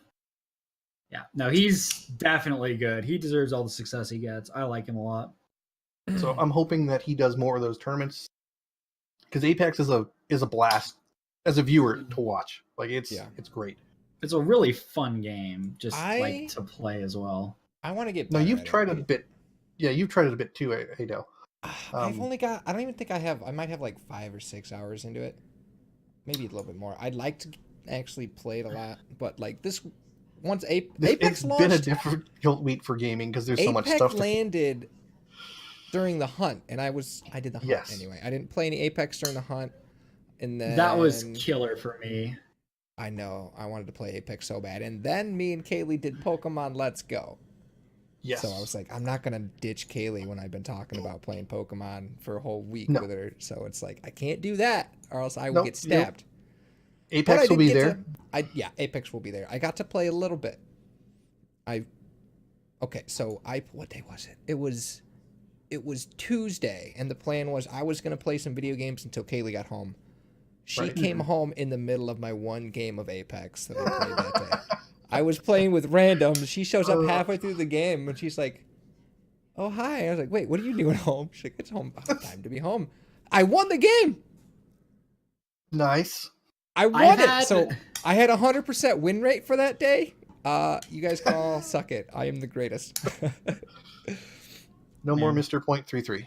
Yeah, no, he's definitely good. He deserves all the success he gets. I like him a lot. So I'm hoping that he does more of those tournaments, because Apex is a blast as a viewer to watch. Like, it's great. It's a really fun game, just like to play as well. I want to get. No, you've tried it a bit. Yeah, you've tried it a bit too, Adele. I've only got. I don't even think I have. I might have like 5 or 6 hours into it, maybe a little bit more. I'd like to actually play it a lot, but like this, once Apex launched, it's been a difficult week for gaming because there's so much stuff. Apex landed during the hunt, and I did the hunt anyway. I didn't play any Apex during the hunt, and then that was killer for me. I know. I wanted to play Apex so bad, and then me and Kaylee did Pokemon Let's Go. Yes. So I was like, I'm not gonna ditch Kaylee when I've been talking about playing Pokemon for a whole week with her. So it's like, I can't do that, or else I will get stabbed. Apex will be there. Apex will be there. I got to play a little bit. So what day was it? It was Tuesday, and the plan was I was gonna play some video games until Kaylee got home. She came home in the middle of my one game of Apex that I played that day. I was playing with randoms. She shows up halfway through the game, and she's like, "Oh, hi." I was like, "Wait, what are you doing home?" She's like, "It's home. Time to be home." I won the game. Nice. I won it. So I had 100% win rate for that day. You guys can all suck it. I am the greatest. No more Mr. .33.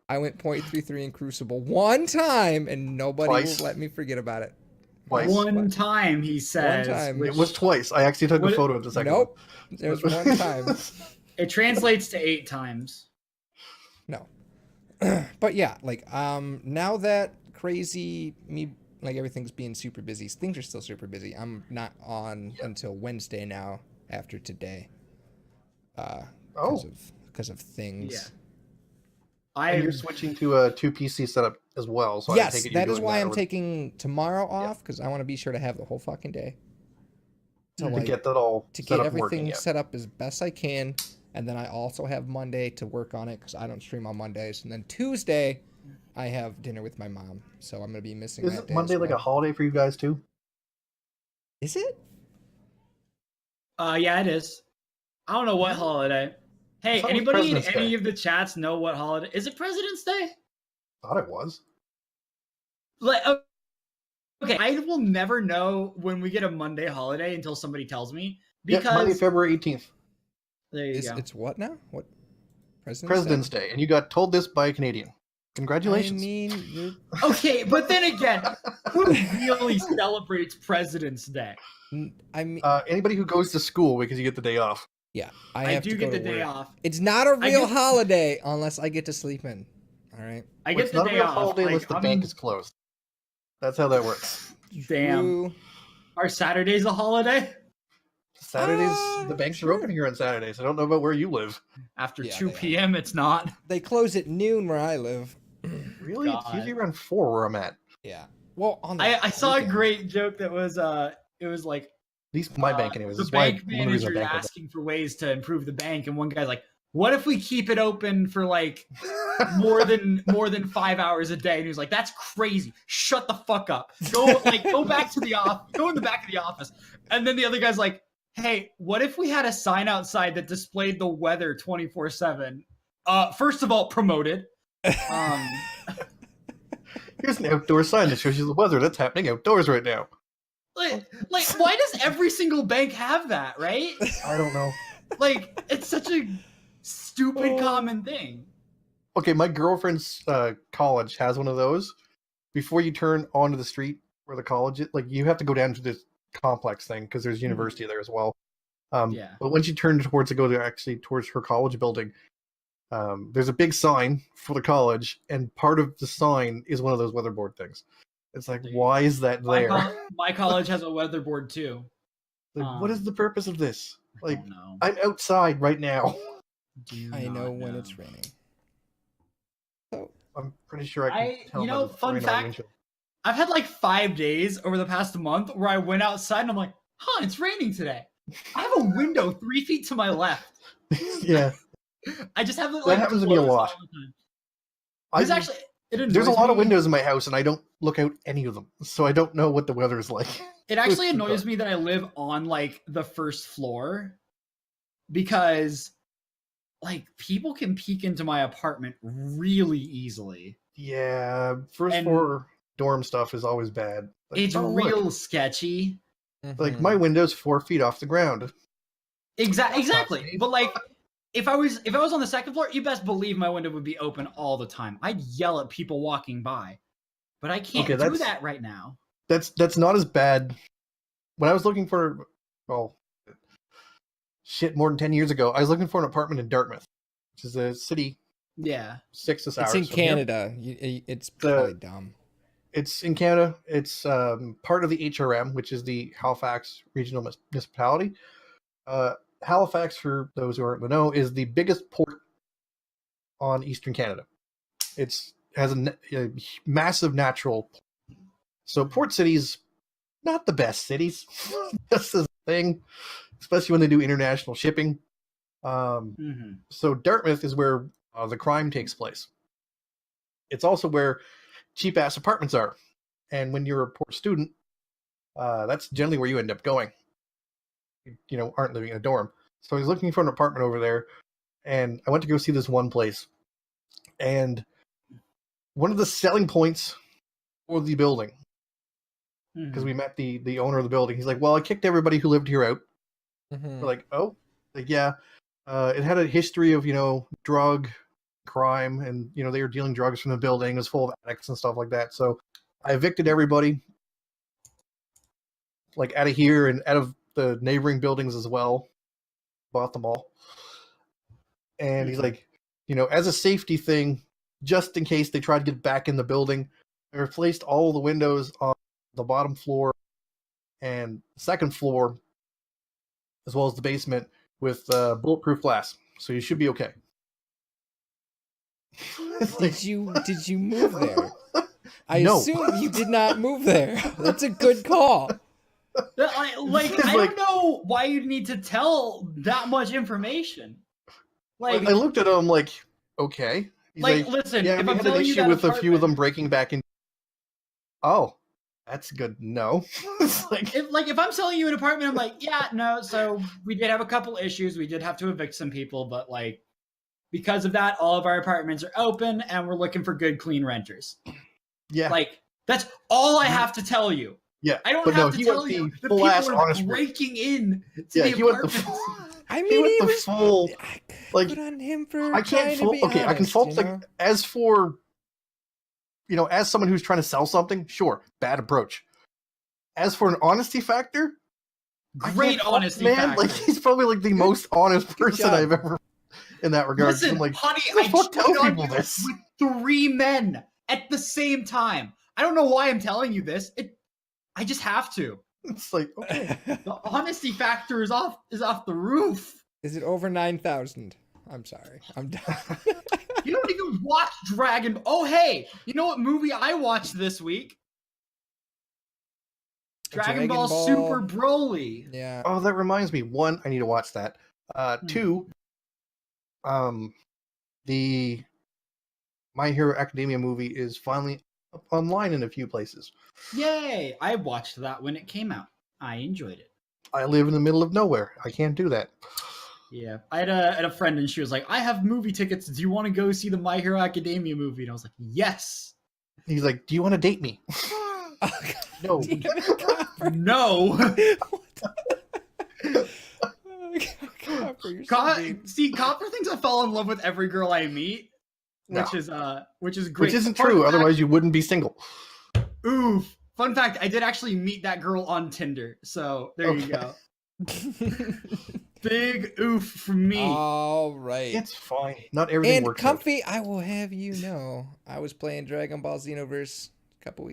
I went .33 in Crucible one time, and nobody will let me forget about it. Twice. One time, he says. One time. It was twice. I actually took a photo of the second Nope. There was one time. It translates to 8 times. No. But yeah, like, now that everything's being super busy. Things are still super busy. I'm not on until Wednesday now after today. Because of things. Yeah. And you're switching to a 2 PC setup as well. So yes, that is why I'm taking tomorrow off, because I want to be sure to have the whole fucking day to get that all to get everything set up as best I can. And then I also have Monday to work on it because I don't stream on Mondays. And then Tuesday, I have dinner with my mom, so I'm gonna be missing that day. Is Monday like a holiday for you guys too? Is it? Yeah, it is. I don't know what holiday. Hey, anybody in any of the chats know what holiday? Is it President's Day? Thought it was. Like, okay, I will never know when we get a Monday holiday until somebody tells me. Because Monday, February 18th. There you go. It's what now? What? President's Day, and you got told this by a Canadian. Congratulations. I mean, okay, but then again, who really celebrates President's Day? I mean, anybody who goes to school because you get the day off. Yeah, I do get the day off. It's not a real holiday unless I get to sleep in. All right. I get the day off. It's not a real holiday unless the bank is closed. That's how that works. Damn. Are Saturdays a holiday? Saturdays, the banks are open here on Saturdays. I don't know about where you live. After 2 p.m., it's not. They close at noon where I live. Really? God. It's usually around 4 where I'm at. Yeah. Well, I saw a great joke that was it was like, at least my bank anyways. The bank manager asking for ways to improve the bank, and one guy's like, what if we keep it open for like more than 5 hours a day? And he was like, that's crazy. Shut the fuck up. Go back to the office. Go in the back of the office. And then the other guy's like, hey, what if we had a sign outside that displayed the weather 24/7? First of all, promoted. Here's an outdoor sign that shows you the weather that's happening outdoors right now. Like, why does every single bank have that, right? I don't know. Like, it's such a stupid common thing. Okay, my girlfriend's college has one of those. Before you turn onto the street where the college is, like, you have to go down to this complex thing because there's university there as well. Yeah. But once you turn towards her college building, there's a big sign for the college, and part of the sign is one of those weatherboard things. It's like, why is that there? My college has a weatherboard too. Like, what is the purpose of this? Like, I don't know. I'm outside right now. I know when it's raining. So I'm pretty sure I can tell. You know, fun fact, I've had like 5 days over the past month where I went outside and I'm like, huh, it's raining today. I have a window 3 feet to my left. Yeah. I just have it that happens to me a lot. There's a lot of windows in my house and I don't look out any of them, so I don't know what the weather is like. It actually annoys me that I live on like the first floor because like people can peek into my apartment really easily. Yeah, first floor dorm stuff is always bad. Like, it's real sketchy. Like my window's 4 feet off the ground. Exactly. But like if I was on the second floor, you best believe my window would be open all the time. I'd yell at people walking by. But I can't do that right now. That's not as bad. When I was looking for more than 10 years ago, I was looking for an apartment in Dartmouth, which is a city 6 hours. It's in Canada. It's probably dumb. It's in Canada. It's part of the HRM, which is the Halifax Regional Municipality. Halifax, for those who aren't in the know, is the biggest port on Eastern Canada. It has a massive natural. So port cities, not the best cities. That's the thing, especially when they do international shipping. So Dartmouth is where the crime takes place. It's also where cheap ass apartments are, and when you're a poor student, that's generally where you end up going. You know, aren't living in a dorm. So I was looking for an apartment over there, and I went to go see this one place. And one of the selling points for the building, because we met the owner of the building, he's like, well, I kicked everybody who lived here out. We're like, oh, like, yeah. It had a history of, drug crime, and, they were dealing drugs from the building. It was full of addicts and stuff like that. So I evicted everybody, like, out of here and out of the neighboring buildings as well. Bought them all. And he's like, as a safety thing, just in case they try to get back in the building, I replaced all the windows on the bottom floor and second floor, as well as the basement, with bulletproof glass. So you should be okay. Did you move there? I assume you did not move there. That's a good call. I don't know why you'd need to tell that much information. Like, I looked at him like, okay. He's like, listen, yeah, if we I'm had an telling you issue that with a few of them breaking back in. Oh, that's good. No. If I'm selling you an apartment, I'm like, yeah, no. So we did have a couple issues. We did have to evict some people, but because of that, all of our apartments are open, and we're looking for good, clean renters. Yeah. That's all I have to tell you. Yeah, I don't have to tell you the people are breaking in to the apartments. I mean, he was full. Like, good on him for I can't fault. Okay, honest, I can fault. As for, as someone who's trying to sell something, sure, bad approach. As for an honesty factor, great honesty factor. Like, he's probably the most honest person I've ever in that regard. Listen, honey, I cheated on you with 3 men at the same time. I don't know why I'm telling you this. I just have to. It's like, okay. The honesty factor is off the roof. Is it over 9,000? I'm sorry. I'm done. You don't even watch Dragon. Oh, hey, you know what movie I watched this week? Dragon Ball Super Broly. Yeah. Oh, that reminds me. 1, I need to watch that. 2, the My Hero Academia movie is finally up online in a few places. Yay! I watched that when it came out. I enjoyed it. I live in the middle of nowhere. I can't do that. Yeah, I had a friend and she was like, "I have movie tickets. Do you want to go see the My Hero Academia movie?" And I was like, "Yes." He's like, "Do you want to date me?" No. No. Copper thinks I fall in love with every girl I meet, which is great. Which isn't true. Otherwise, you wouldn't be single. Oof. Fun fact: I did actually meet that girl on Tinder. So there you go. Big oof from me. All right. It's fine. Not everything And works Comfy, I will have you know, I was playing Dragon Ball Xenoverse a couple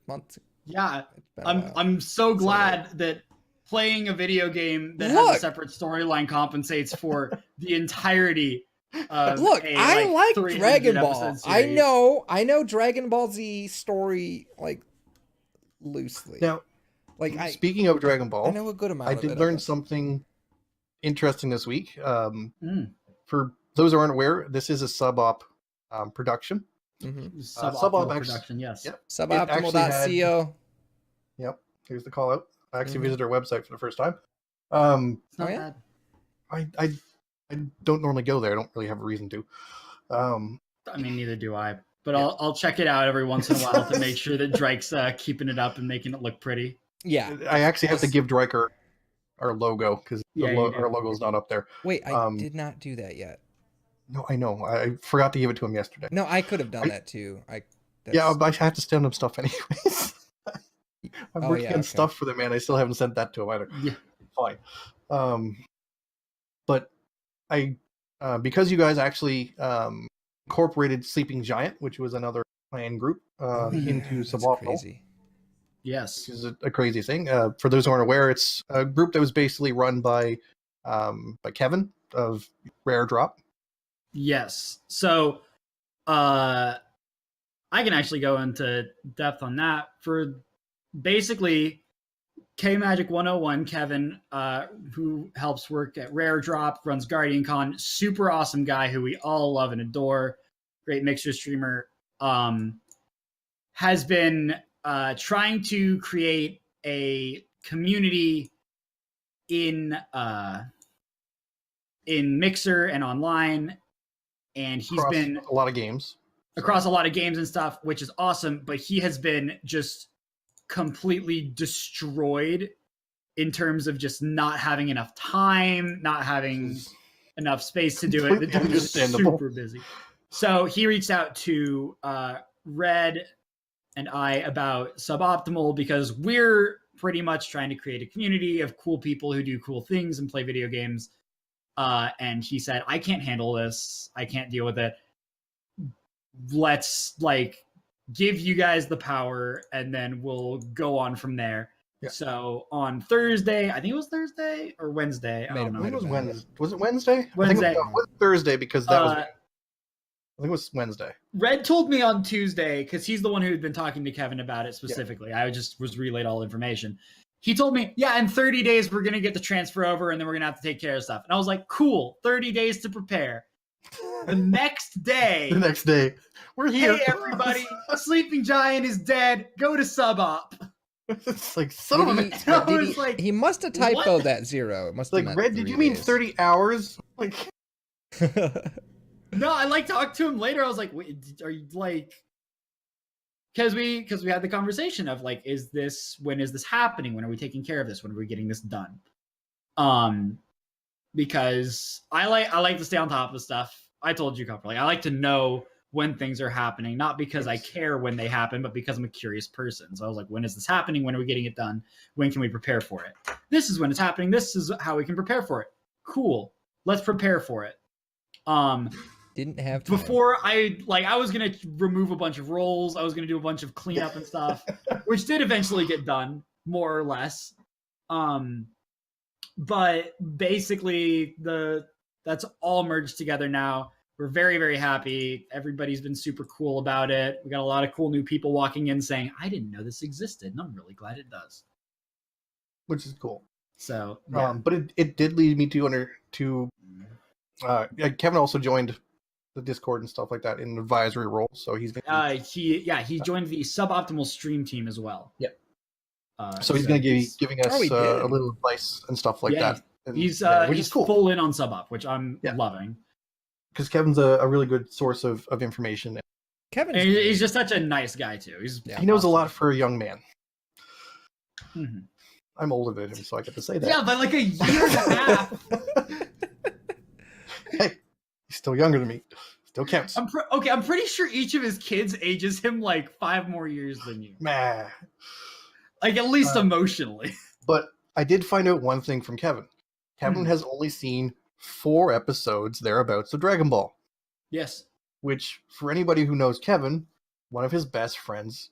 months. Yeah, It's been a while. I'm so glad that playing a video game that has Look. a separate storyline compensates for the entirety of Look, a, I like 300 Dragon Ball. episode I series. know Dragon Ball Z story like loosely. Now, like speaking of Dragon I Ball, know a good amount I of did it, learn guess. something interesting this week. Mm. For those who aren't aware, this is a sub-op production. Mhm. Suboptimal Sub-op production, yes. Yep. Suboptimal.co. Yep. Here's the call out. I actually Mhm. visited our website for the first time. It's not Oh, yeah? bad. I don't normally go there. I don't really have a reason to. I mean, neither do I. But Yeah. I'll check it out every once in a while to make sure that Drake's keeping it up and making it look pretty. Yeah. I actually have to give Drake our logo because Yeah, you do. our logo's not up there. Wait, I Um, did not do that yet. No, I know. I forgot to give it to him yesterday. No, I could have done I- that too. Yeah, but I have to send him stuff anyways. I'm Oh, working yeah, on okay. stuff for the man. I still haven't sent that to him either. Yeah. Fine. But I, because you guys actually incorporated Sleeping Giant, which was another clan group, Oh, yeah, into that's Suboptimal, crazy. Yes. which is a crazy thing. For those who aren't aware, it's a group that was basically run by Kevin of Rare Drop. Yes. So I can actually go into depth on that. For basically K Magic 101, Kevin, who helps work at Rare Drop, runs Guardian Con, super awesome guy who we all love and adore, great mixer streamer, has been trying to create a community in Mixer and online, and he's Across been a lot of games. across a lot of games and stuff, which is awesome, but he has been just completely destroyed in terms of just not having enough time, not having enough space to do it. The Completely dude is understandable. super busy. So he reached out to Red and I about Suboptimal because we're pretty much trying to create a community of cool people who do cool things and play video games. And he said, I can't handle this. I can't deal with it. Let's give you guys the power and then we'll go on from there. Yeah. So on Thursday, I think it was Thursday or Wednesday. I Might don't have know. I think it was been. Wednesday. Was it Wednesday? Wednesday. I think it was Thursday because that was. Uh, I think it was Wednesday. Red told me on Tuesday, because he's the one who had been talking to Kevin about it specifically. I just was relayed all information. He told me, yeah, in 30 days, we're going to get the transfer over and then we're going to have to take care of stuff. And I was like, cool, 30 days to prepare. The next day, The next day, we're here. hey, everybody, Sleeping Giant is dead. Go to Sub-Op. It's like son of a. Did I he, was like, he must have typoed what? that 0. It must have Like meant Red, did 3 you mean days. 30 hours? Like No, I talked to him later. I was like, wait, are you because we had the conversation of when is this happening? When are we taking care of this? When are we getting this done? Because I like to stay on top of stuff. I told you, Copper, I like to know when things are happening, not because I care when they happen, but because I'm a curious person. So I was like, when is this happening? When are we getting it done? When can we prepare for it? This is when it's happening. This is how we can prepare for it. Cool. Let's prepare for it. Didn't have time. Before I was gonna remove a bunch of roles, I was gonna do a bunch of cleanup and stuff, which did eventually get done, more or less. But basically that's all merged together now. We're very, very happy. Everybody's been super cool about it. We got a lot of cool new people walking in saying, I didn't know this existed, and I'm really glad it does. which is cool. So yeah. But it did lead me to Kevin also joined the Discord and stuff like that in an advisory role, so he's gonna he joined the suboptimal stream team as well. Yep. So he's going to be giving us he a did. little advice and stuff like that. And, He's which he's is cool full in on sub-op, which I'm loving. because Kevin's a really good source of information. Kevin, And he's just such a nice guy too. He knows a lot for a young man. Mm-hmm. I'm older than him, so I get to say that. Yeah, by like a year and a half. Hey, he's still younger than me. Still counts. I'm pretty sure each of his kids ages him like 5 more years than you. Meh. Like at least emotionally. But I did find out one thing from Kevin. Kevin has only seen 4 episodes thereabouts of Dragon Ball. Yes. Which, for anybody who knows Kevin, one of his best friends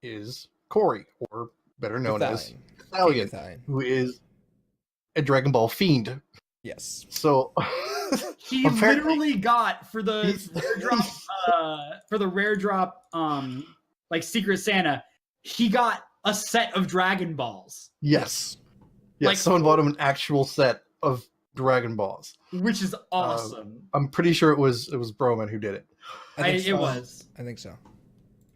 is Corey, or better known as Stallion, who is a Dragon Ball fiend. Yes. So he literally got for the rare drop like Secret Santa, he got a set of Dragon Balls. Yes. Yes, like, someone bought him an actual set of Dragon Balls. Which is awesome. I'm pretty sure it was Broman who did it. It was. I think so.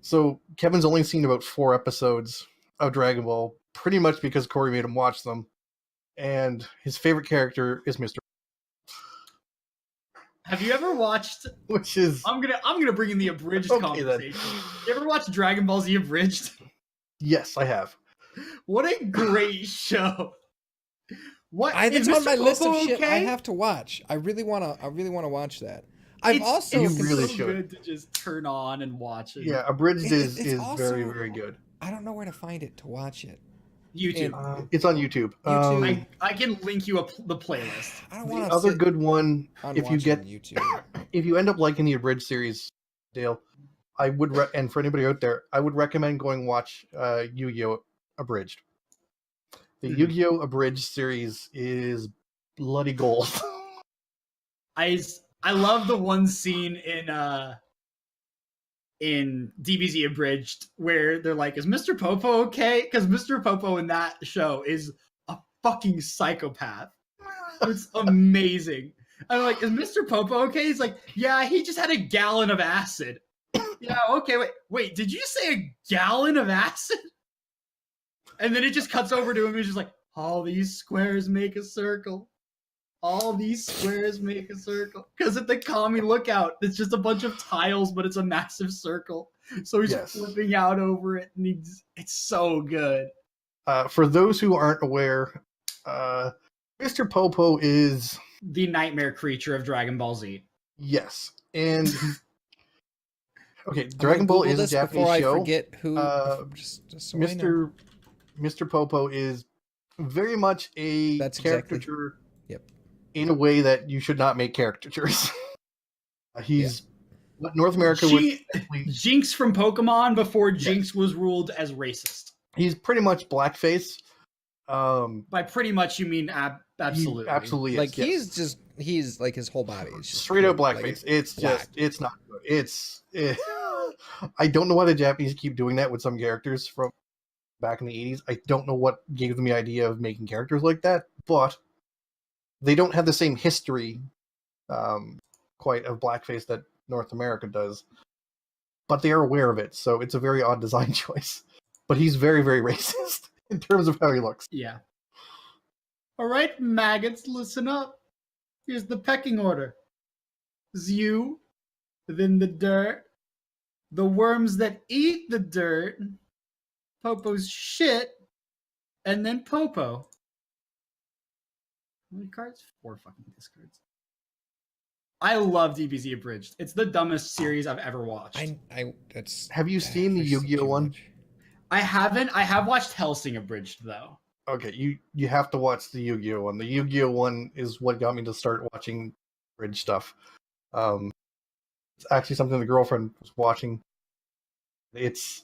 So Kevin's only seen about 4 episodes of Dragon Ball, pretty much because Corey made him watch them. And his favorite character is Mr. Have you ever watched? Which is I'm gonna bring in the abridged conversation. You ever watched Dragon Ball Z abridged? Yes, I have. What a great show! It's on my list of shit I have to watch. I really wanna watch that. It's really so good to just turn on and watch it. Yeah, abridged is also, very, very good. I don't know where to find it to watch it. YouTube. It's on YouTube. I can link you the playlist. I don't want the other good one. If you get YouTube, if you end up liking the abridged series, Dale, I would and for anybody out there, I would recommend going watch Yu-Gi-Oh! Abridged. The Yu-Gi-Oh! Abridged series is bloody gold. I love the one scene in DBZ Abridged where they're like, "Is Mr. Popo okay?" Because Mr. Popo in that show is a fucking psychopath. It's amazing. I'm like, "Is Mr. Popo okay?" He's like, "Yeah, he just had a gallon of acid." Yeah, okay, wait, did you say a gallon of acid? And then it just cuts over to him. He's just like, "All these squares make a circle. All these squares make a circle." Because at the Kami Lookout, it's just a bunch of tiles, but it's a massive circle. So he's flipping out over it, and it's so good. For those who aren't aware, Mr. Popo is the nightmare creature of Dragon Ball Z. Yes, and okay, Dragon Ball is a Japanese show. I forget who. Just so Mr. Popo is very much a caricature. Yep. In a way that you should not make caricatures. He's what North America would Jinx from Pokemon before Jinx was ruled as racist. He's pretty much blackface. By pretty much you mean absolutely. Absolutely. Like he's like his whole body is just straight up blackface. Like it's not good. I don't know why the Japanese keep doing that with some characters from back in the 80s. I don't know what gave them the idea of making characters like that, but they don't have the same history quite of blackface that North America does, but they are aware of it, so it's a very odd design choice. But he's very, very racist in terms of how he looks. Yeah. All right, maggots, listen up. Here's the pecking order. You, then the dirt, the worms that eat the dirt, Popo's shit, and then Popo. How many cards? 4 fucking discards. I love DBZ Abridged. It's the dumbest series I've ever watched. Have you seen the Yu-Gi-Oh one? I haven't. I have watched Hellsing Abridged though. Okay, you have to watch the Yu-Gi-Oh one. The Yu-Gi-Oh one is what got me to start watching Bridge stuff. It's actually something the girlfriend was watching. It's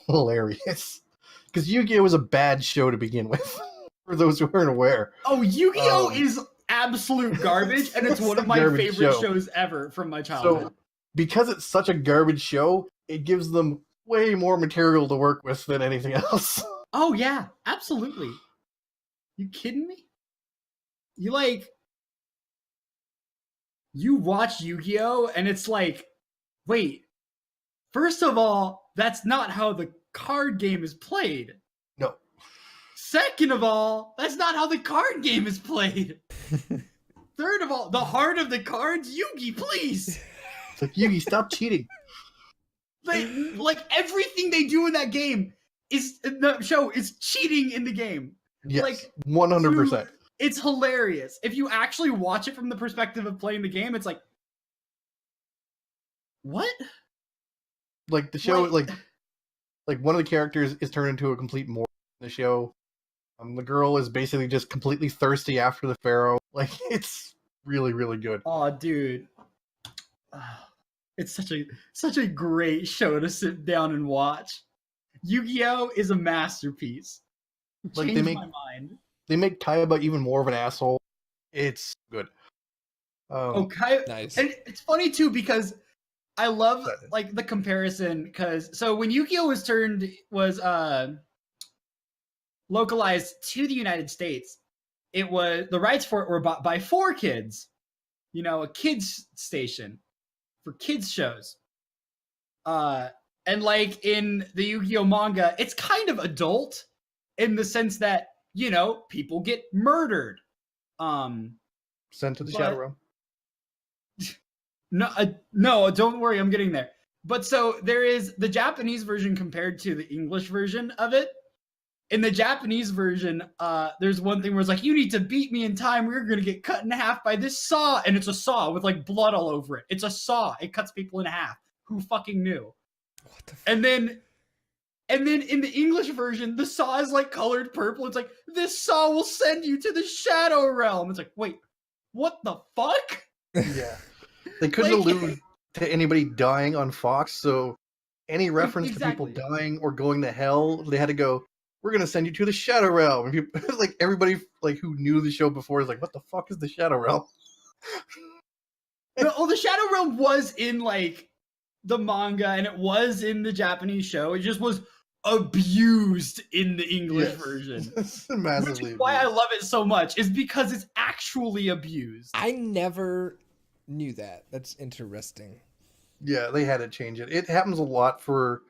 hilarious because Yu-Gi-Oh was a bad show to begin with. For those who aren't aware. Oh, Yu-Gi-Oh is absolute garbage, and it's one of my favorite shows ever from my childhood. So, because it's such a garbage show, it gives them way more material to work with than anything else. Oh, yeah, absolutely. You kidding me? You you watch Yu-Gi-Oh! And it's like, wait, first of all, that's not how the card game is played. No. Second of all, that's not how the card game is played. Third of all, the heart of the cards, Yugi, please. It's like, Yugi, stop cheating. Like everything they do in that game is in the show is cheating in the game. Yes, like 100%. It's hilarious. If you actually watch it from the perspective of playing the game, it's like, what? Like the show, like one of the characters is turned into a complete moron in the show. The girl is basically just completely thirsty after the pharaoh. Like, it's really, really good. Oh, dude. It's such a great show to sit down and watch. Yu-Gi-Oh! Is a masterpiece. It Like, changed my mind. They make Kaiba even more of an asshole. It's good. Okay. Nice. And it's funny too because I love like the comparison because so when Yu-Gi-Oh! was localized to the United States, it was the rights for it were bought by 4Kids, a kids station for kids shows. And like in the Yu-Gi-Oh! Manga, it's kind of adult in the sense that, people get murdered. Sent to the Shadow Realm. No, don't worry, I'm getting there. But so there is the Japanese version compared to the English version of it. In the Japanese version, there's one thing where it's like, you need to beat me in time. We're going to get cut in half by this saw. And it's a saw with like blood all over it. It's a saw. It cuts people in half. Who fucking knew? What the fuck? And then in the English version, the saw is like colored purple. It's like, this saw will send you to the Shadow Realm. It's like, wait, what the fuck? Yeah. They couldn't allude to anybody dying on Fox, so any reference to people dying or going to hell, they had to go, we're going to send you to the Shadow Realm. And people, like everybody like who knew the show before is like, what the fuck is the Shadow Realm? The Shadow Realm was in like the manga and it was in the Japanese show. It just was abused in the English version. Massively. Which is why I love it so much, is because it's actually abused. I never knew that. That's interesting. Yeah, they had to change it. It happens a lot for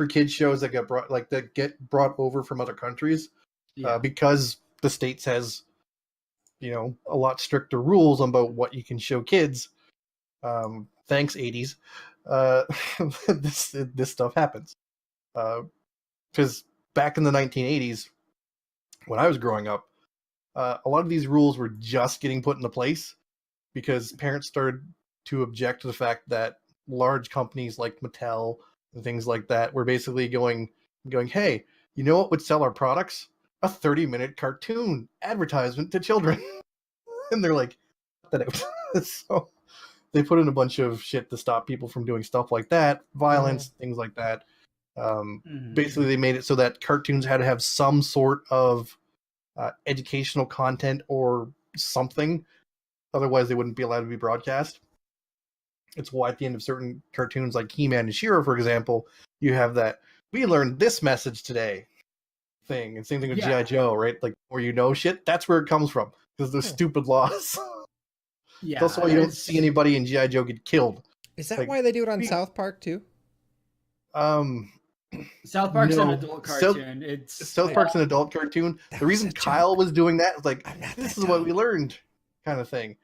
kids shows that get brought over from other countries, because the States has, a lot stricter rules about what you can show kids. Thanks, 80s. This stuff happens. Because back in the 1980s, when I was growing up, a lot of these rules were just getting put into place because parents started to object to the fact that large companies like Mattel and things like that were basically going, hey, you know what would sell our products? A 30-minute cartoon advertisement to children. And they're like, cut that out. So they put in a bunch of shit to stop people from doing stuff like that, violence, things like that. Basically, they made it so that cartoons had to have some sort of educational content or something. Otherwise, they wouldn't be allowed to be broadcast. It's why at the end of certain cartoons like He-Man and She-Ra, for example, you have that, we learned this message today thing. And same thing with G.I. Joe, right? Like, where shit, that's where it comes from. Because those stupid laws. Yeah. That's why you don't see anybody in G.I. Joe get killed. Is that why they do it on South Park too? South Park's an adult cartoon. South Park's an adult cartoon. The reason Kyle was doing that was like, this is what we learned, kind of thing.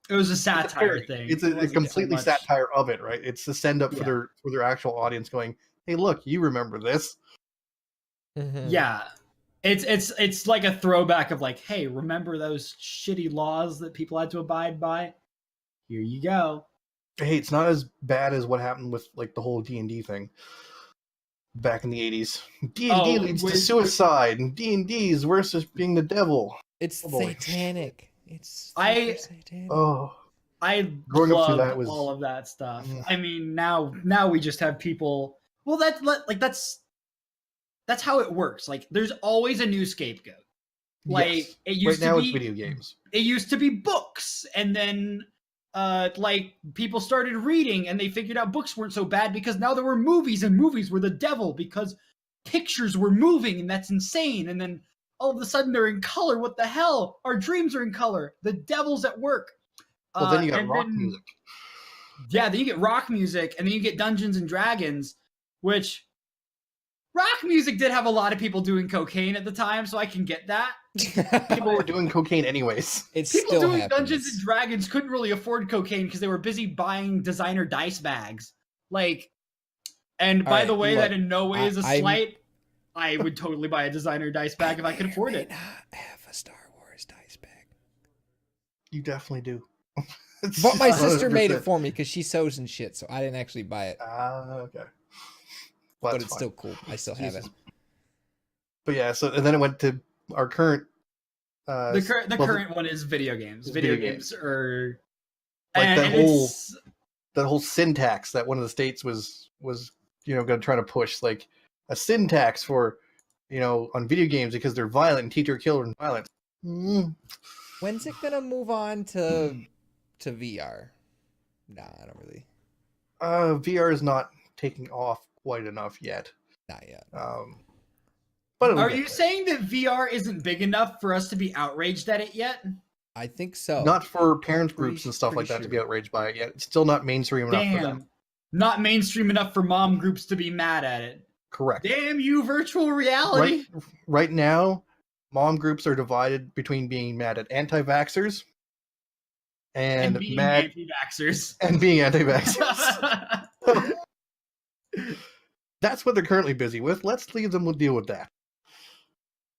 It was a satire thing. It's a completely satire of it, right? It's a send up for their actual audience, going, "Hey, look, you remember this?" Mm-hmm. Yeah, it's like a throwback of like, hey, remember those shitty laws that people had to abide by? Here you go. Hey, it's not as bad as what happened with like the whole D&D thing back in the 80s. D&D leads to suicide, and D&D is worse as being the devil. It's satanic. It's satanic. I growing up through that was all of that stuff. I mean, now we just have people. Well, that's how it works. Like, there's always a new scapegoat. Like, it used right now to be it's video games. It used to be books, and then like people started reading, and they figured out books weren't so bad because now there were movies, and movies were the devil because pictures were moving, and that's insane. And then all of a sudden they're in color. What the hell? Our dreams are in color. The devil's at work. Well, then you got and rock then- music. Yeah, then you get rock music, and then you get Dungeons and Dragons, which rock music did have a lot of people doing cocaine at the time, so I can get that. People were doing cocaine anyways. It People still doing happens. Dungeons and Dragons couldn't really afford cocaine because they were busy buying designer dice bags. Like, and by Alright, the way, look, that in no way is a I'm- slight. I would totally buy a designer dice bag if I could afford it. Not have a Star Wars dice bag. You definitely do. But my sister made it for me because she sews and shit, so I didn't actually buy it. Okay. Well, But that's it's fine. still cool. I still have it. Jesus. But yeah, so and then it went to our current. The well, current one is video games. It's Video video games are Like and that whole- it's- that whole syntax that one of the states was going to try to push, like a syntax for on video games because they're violent and teach our children violence. When's it gonna move on to VR? Nah, I don't really. VR is not taking off quite enough yet. Not yet. But it'll are get you there. saying that VR isn't big enough for us to be outraged at it yet? I think so. Not for parents groups Pretty- and stuff like pretty that to be sure. outraged by it yet. It's still not mainstream enough for them. Damn. Not mainstream enough for mom groups to be mad at it. Correct. Damn you, virtual reality. Right now, mom groups are divided between being mad at anti-vaxxers and being mad anti-vaxxers. and being anti-vaxxers. That's what they're currently busy with. Let's leave them deal with that.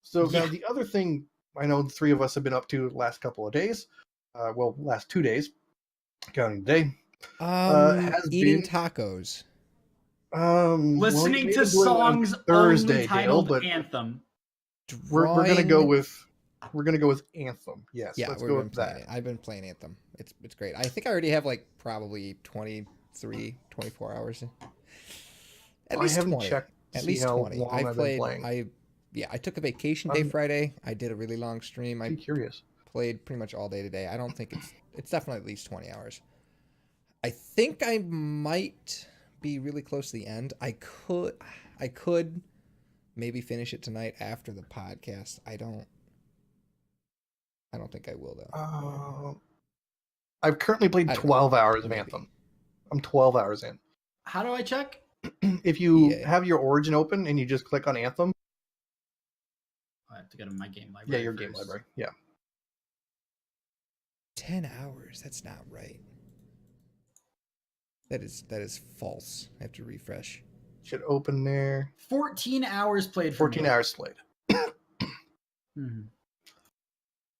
So now Yeah. the other thing I know the three of us have been up to the last couple of days, last 2 days, counting today. has Eating been- tacos. Listening to maybe songs Thursday, only titled Dale, but Anthem. we're gonna go Drawing- with Anthem. Yes, Yeah, let's we've go been with playing that. it. I've been playing Anthem. It's great. I think I already have like probably 23, 24 hours. At I least haven't 20. checked to At see least how 20. long I I've been played. playing. I took a vacation day I'm- Friday. I did a really long stream. I'm I curious. played pretty much all day today. I don't think it's definitely at least 20 hours. I think I might be really close to the end. I could maybe finish it tonight after the podcast. I don't think I will though. I've currently played I don't 12 hours of Maybe. Anthem. I'm 12 hours in. How do I check? If you Yeah. have your Origin open and you just click on Anthem, I have to go to my game library. yeah, your game first. library. Yeah. 10 hours. That's not right. That is false. I have to refresh. Should open there. 14 hours played for 14 me. hours played. Mhm.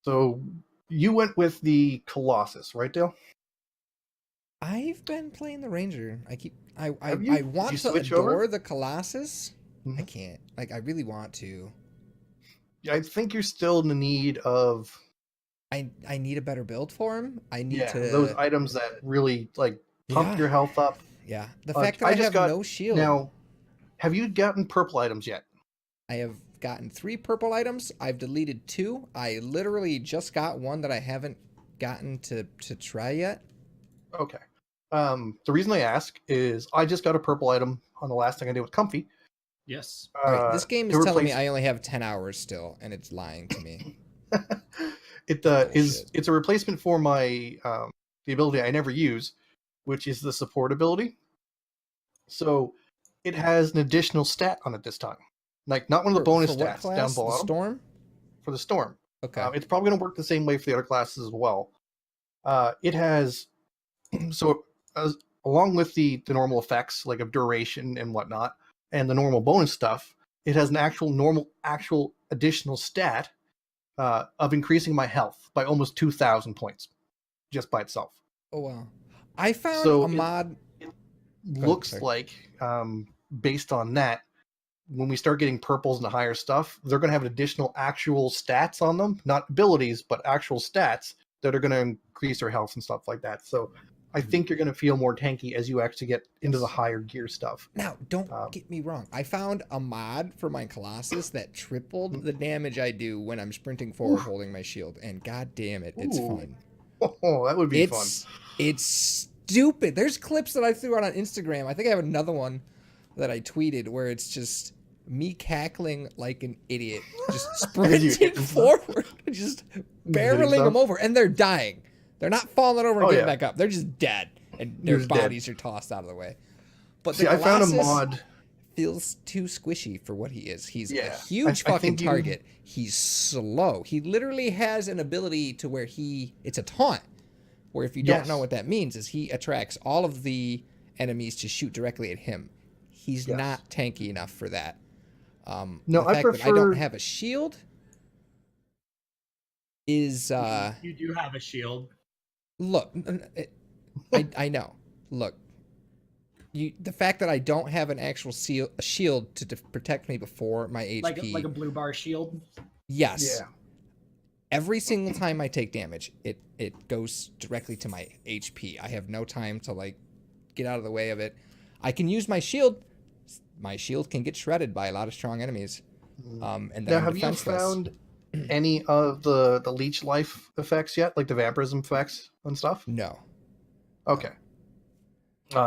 So you went with the Colossus, right, Dale? I've been playing the Ranger. I Have you? I Did want you to switch adore over? the Colossus. I Mhm. can't. Like I really want to. I think you're still in the need of I need a better build for him. I need to those items that really like pump Yeah. your health up. Yeah. The Uh, fact that I I, just have got- no shield. Now, have you gotten purple items yet? I have gotten 3 purple items. I've deleted 2. I literally just got one that I haven't gotten to try yet. Okay. The reason I ask is I just got a purple item on the last thing I did with Comfy. Yes. All right, this game is to telling me replace- I only have 10 hours still, and it's lying to me. It's Bullshit. a replacement for my the ability I never use, which is the support ability. So it has an additional stat on it this time, like not one of the bonus For what stats class? down The below Storm? for the storm. Okay. It's probably going to work the same way for the other classes as well. It has so along with the normal effects like of duration and whatnot, and the normal bonus stuff, it has an actual additional stat of increasing my health by almost 2,000 points just by itself. Oh wow. I found So a it- mod. Looks sorry. like based on that, when we start getting purples and the higher stuff, they're going to have additional actual stats on them, not abilities, but actual stats that are going to increase their health and stuff like that. So I think you're going to feel more tanky as you actually get into the higher gear stuff. Now, don't Um, get me wrong. I found a mod for my Colossus that tripled the damage I do when I'm sprinting forward Oof. holding my shield, and god damn it, it's Ooh, fun. Oh, that would be fun. It's stupid. There's clips that I threw out on Instagram. I think I have another one that I tweeted where it's just me cackling like an idiot, just As you hit sprinting them. forward, just barreling them stuff. over, and they're dying. They're not falling over and Oh, getting yeah. back up. They're just dead, and They're their just dead. bodies are tossed out of the way. But See, the I found a Colossus mod. feels too squishy for what he is. He's a Yeah, huge I fucking think you- target. He's slow. He literally has an ability to where it's a taunt, where if you don't Yes. know what that means, is he attracts all of the enemies to shoot directly at him. He's Yes. not tanky enough for that. No, The I fact that I prefer- don't have a shield is You do have a shield. look. I know. Look, the fact that I don't have an actual shield to protect me before my HP. Like a blue bar shield. Yes. Yeah. Every single time I take damage, it goes directly to my HP. I have no time to like get out of the way of it. I can use my shield. My shield can get shredded by a lot of strong enemies. And then Now, I'm have you defenseless. found any of the leech life effects yet, like the vampirism effects and stuff? No. Okay.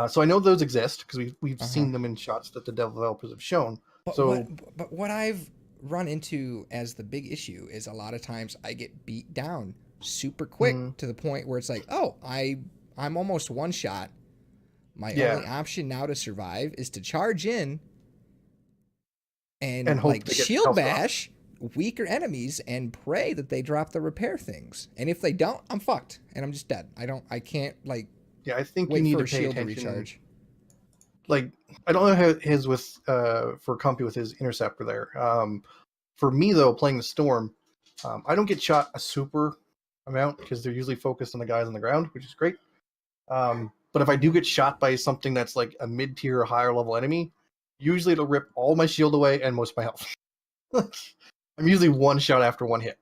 So I know those exist because we've Uh-huh. seen them in shots that the developers have shown. But So what I've run into as the big issue is a lot of times I get beat down super quick to the point where it's like, oh, I'm almost one shot. My only option now to survive is to charge in and hope like they get shield health bash weaker enemies and pray that they drop the repair things. And if they don't, I'm fucked and I'm just dead. I can't like yeah, I think you wait need for to a pay shield to attention. recharge. Like, I don't know how his with for Compy with his interceptor there. For me though, playing the storm, I don't get shot a super amount because they're usually focused on the guys on the ground, which is great. But if I do get shot by something that's like a mid-tier or higher level enemy, usually it'll rip all my shield away and most of my health. I'm usually one shot after one hit.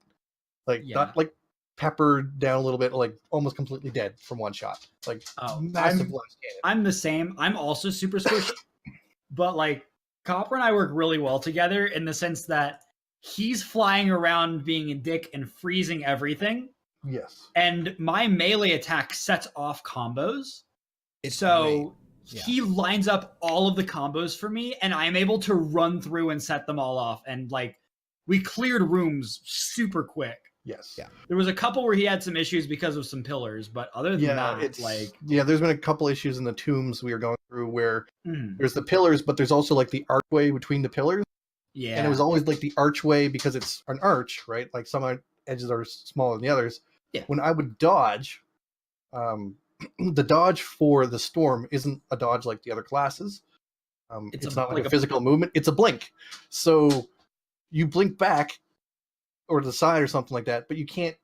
Like Yeah. not like peppered down a little bit, like almost completely dead from one shot. Like massive blast cannon. I'm the same. I'm also super squishy. But like Copper and I work really well together in the sense that he's flying around being a dick and freezing everything. Yes. And my melee attack sets off combos. It's So great. he lines up all of the combos for me, and I'm able to run through and set them all off. And like, we cleared rooms super quick. Yes. Yeah. There was a couple where he had some issues because of some pillars, but other than that, it's like, there's been a couple issues in the tombs we were going through where mm, there's the pillars, but there's also like the archway between the pillars, yeah, and it was always like the archway because it's an arch, right? Like some edges are smaller than the others. Yeah. When I would dodge, the dodge for the storm isn't a dodge like the other classes. It's not like a physical movement; it's a blink. So you blink back or to the side or something like that, but you can't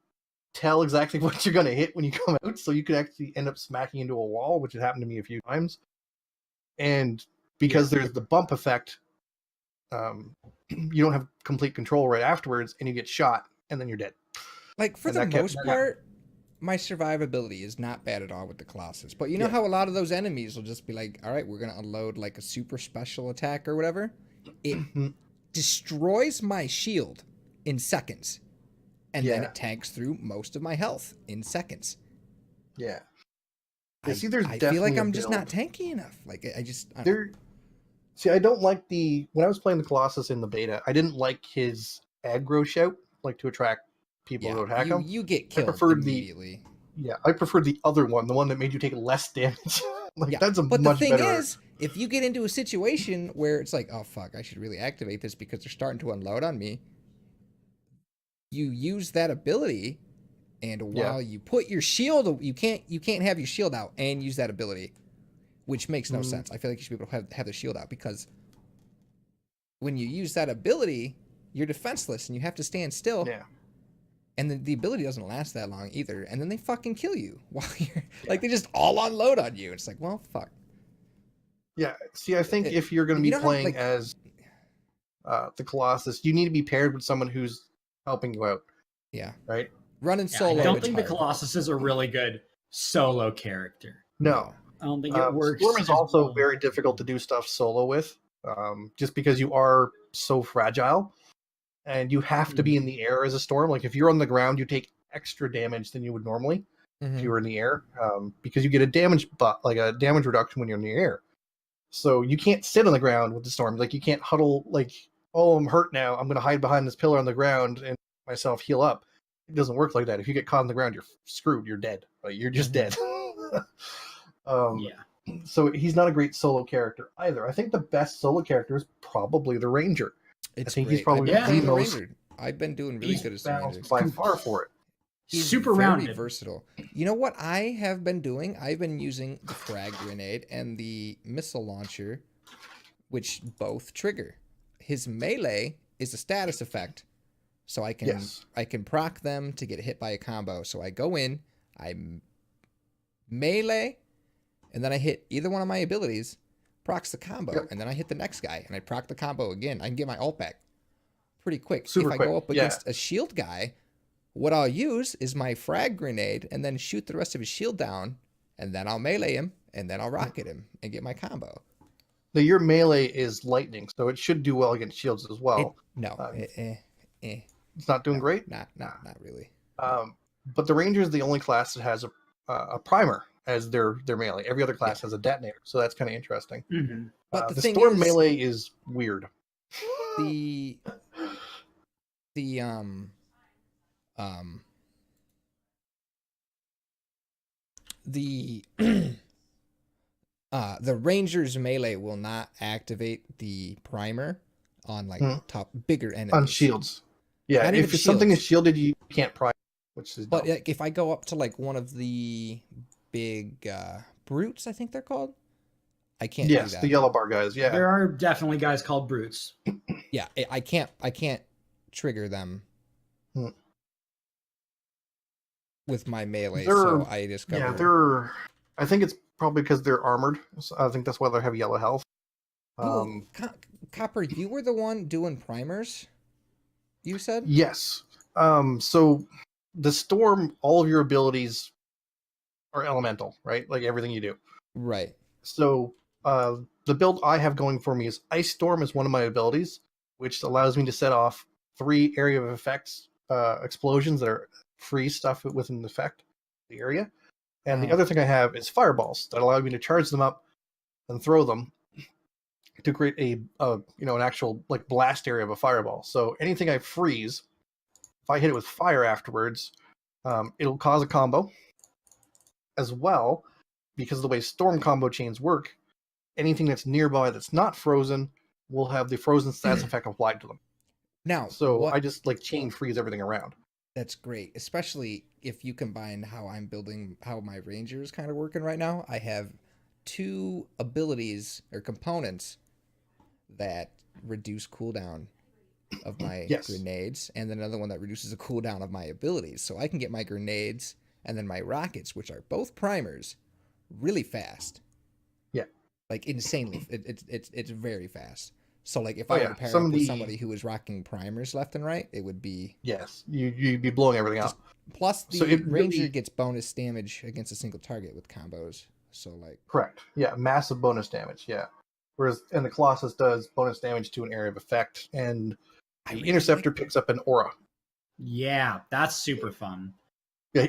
tell exactly what you're going to hit when you come out, so you could actually end up smacking into a wall, which has happened to me a few times. And because there's the bump effect, you don't have complete control right afterwards, and you get shot, and then you're dead. Like for And the that kept- most part, my survivability is not bad at all with the Colossus. But you know Yeah. how a lot of those enemies will just be like, all right, we're going to unload like a super special attack or whatever? It destroys my shield in seconds. And then Yeah. it tanks through most of my health in seconds. Yeah. I see, there's I feel definitely like a I'm just not build. tanky enough. Like I just I don't- There. See, I don't like when I was playing the Colossus in the beta, I didn't like his aggro shout, like to attract people who would attack him. you get killed preferred immediately. Yeah, I preferred the other one, the one that made you take less damage. Yeah, That's a but much the thing better. is, if you get into a situation where it's like, oh fuck, I should really activate this because they're starting to unload on me, you use that ability, and while you put your shield, you can't have your shield out and use that ability, which makes no sense. I feel like you should be able to have the shield out because when you use that ability, you're defenseless and you have to stand still. Yeah. And the ability doesn't last that long either. And then they fucking kill you while you're like, they just all unload on you. It's like, well, fuck. Yeah. See, I think if you're going to you be don't have, playing like- as the Colossus, you need to be paired with someone who's helping you out, Yeah. right? Running yeah, solo. I don't it's think the hard. Colossus is a really good solo character. No. I don't think it works. Storm is as also well. very difficult to do stuff solo with, just because you are so fragile, and you have to be in the air as a Storm. Like if you're on the ground, you take extra damage than you would normally Mhm. if you were in the air, because you get a damage reduction when you're in the air. So you can't sit on the ground with the Storm. Like you can't huddle. Like, oh, I'm hurt now. I'm going to hide behind this pillar on the ground and myself heal up. It doesn't work like that. If you get caught on the ground, you're screwed. You're dead. Like, you're just dead. Yeah. So he's not a great solo character either. I think the best solo character is probably the Ranger. It's I think great. he's probably Yeah. the the most Ranger. I've been doing really good as the Ranger. balanced by far for it. He's Super very rounded. versatile. You know what I have been doing? I've been using the frag grenade and the missile launcher, which both trigger. His melee is a status effect, so I can proc them to get hit by a combo. So I go in, I melee, and then I hit either one of my abilities, procs the combo, and then I hit the next guy, and I proc the combo again. I can get my ult back pretty quick. Super if I quick, go up against a shield guy, what I'll use is my frag grenade and then shoot the rest of his shield down, and then I'll melee him, and then I'll rocket him and get my combo. Now, your melee is lightning, so it should do well against shields as well. It's not doing great? Not really. But the Ranger is the only class that has a primer as their melee. Every other class has a detonator, so that's kind of interesting. Mm-hmm. But the thing Storm is, melee is weird. the the Ranger's melee will not activate the primer on like top bigger enemies. On shields. Yeah, Not if even something is shields. shielded, you can't prime, which is But dumb. like, if I go up to like one of the big brutes, I think they're called, I can't do Yes, that. the yellow bar guys, yeah. There are definitely guys called brutes. Yeah, I can't trigger them with my melee, so I discovered. Yeah, they're. I think it's probably because they're armored. So I think that's why they have yellow health. Copper, you were the one doing primers, you said? Yes. So the Storm, all of your abilities are elemental, right? Like everything you do. Right. So the build I have going for me is Ice Storm is one of my abilities, which allows me to set off 3 area of effects explosions that are free stuff with an effect the area. And the other thing I have is fireballs that allow me to charge them up and throw them to create an actual like blast area of a fireball. So anything I freeze, if I hit it with fire afterwards, it'll cause a combo. As well, because of the way storm combo chains work, anything that's nearby that's not frozen will have the frozen status effect applied to them. Now, So I just like chain freeze everything around. That's great, especially if you combine how I'm building, how my Ranger is kind of working right now. I have 2 abilities or components that reduce cooldown of my grenades, and then another one that reduces the cooldown of my abilities. So I can get my grenades and then my rockets, which are both primers, really fast. Yeah, like insanely. It's very fast. So like if I were to pair up with somebody who was rocking primers left and right, it would be you'd be blowing everything up. Plus the Ranger gets bonus damage against a single target with combos. So like correct, yeah, massive bonus damage, yeah. Whereas the Colossus does bonus damage to an area of effect, and the Interceptor picks up an aura. Yeah, that's super fun. Yeah,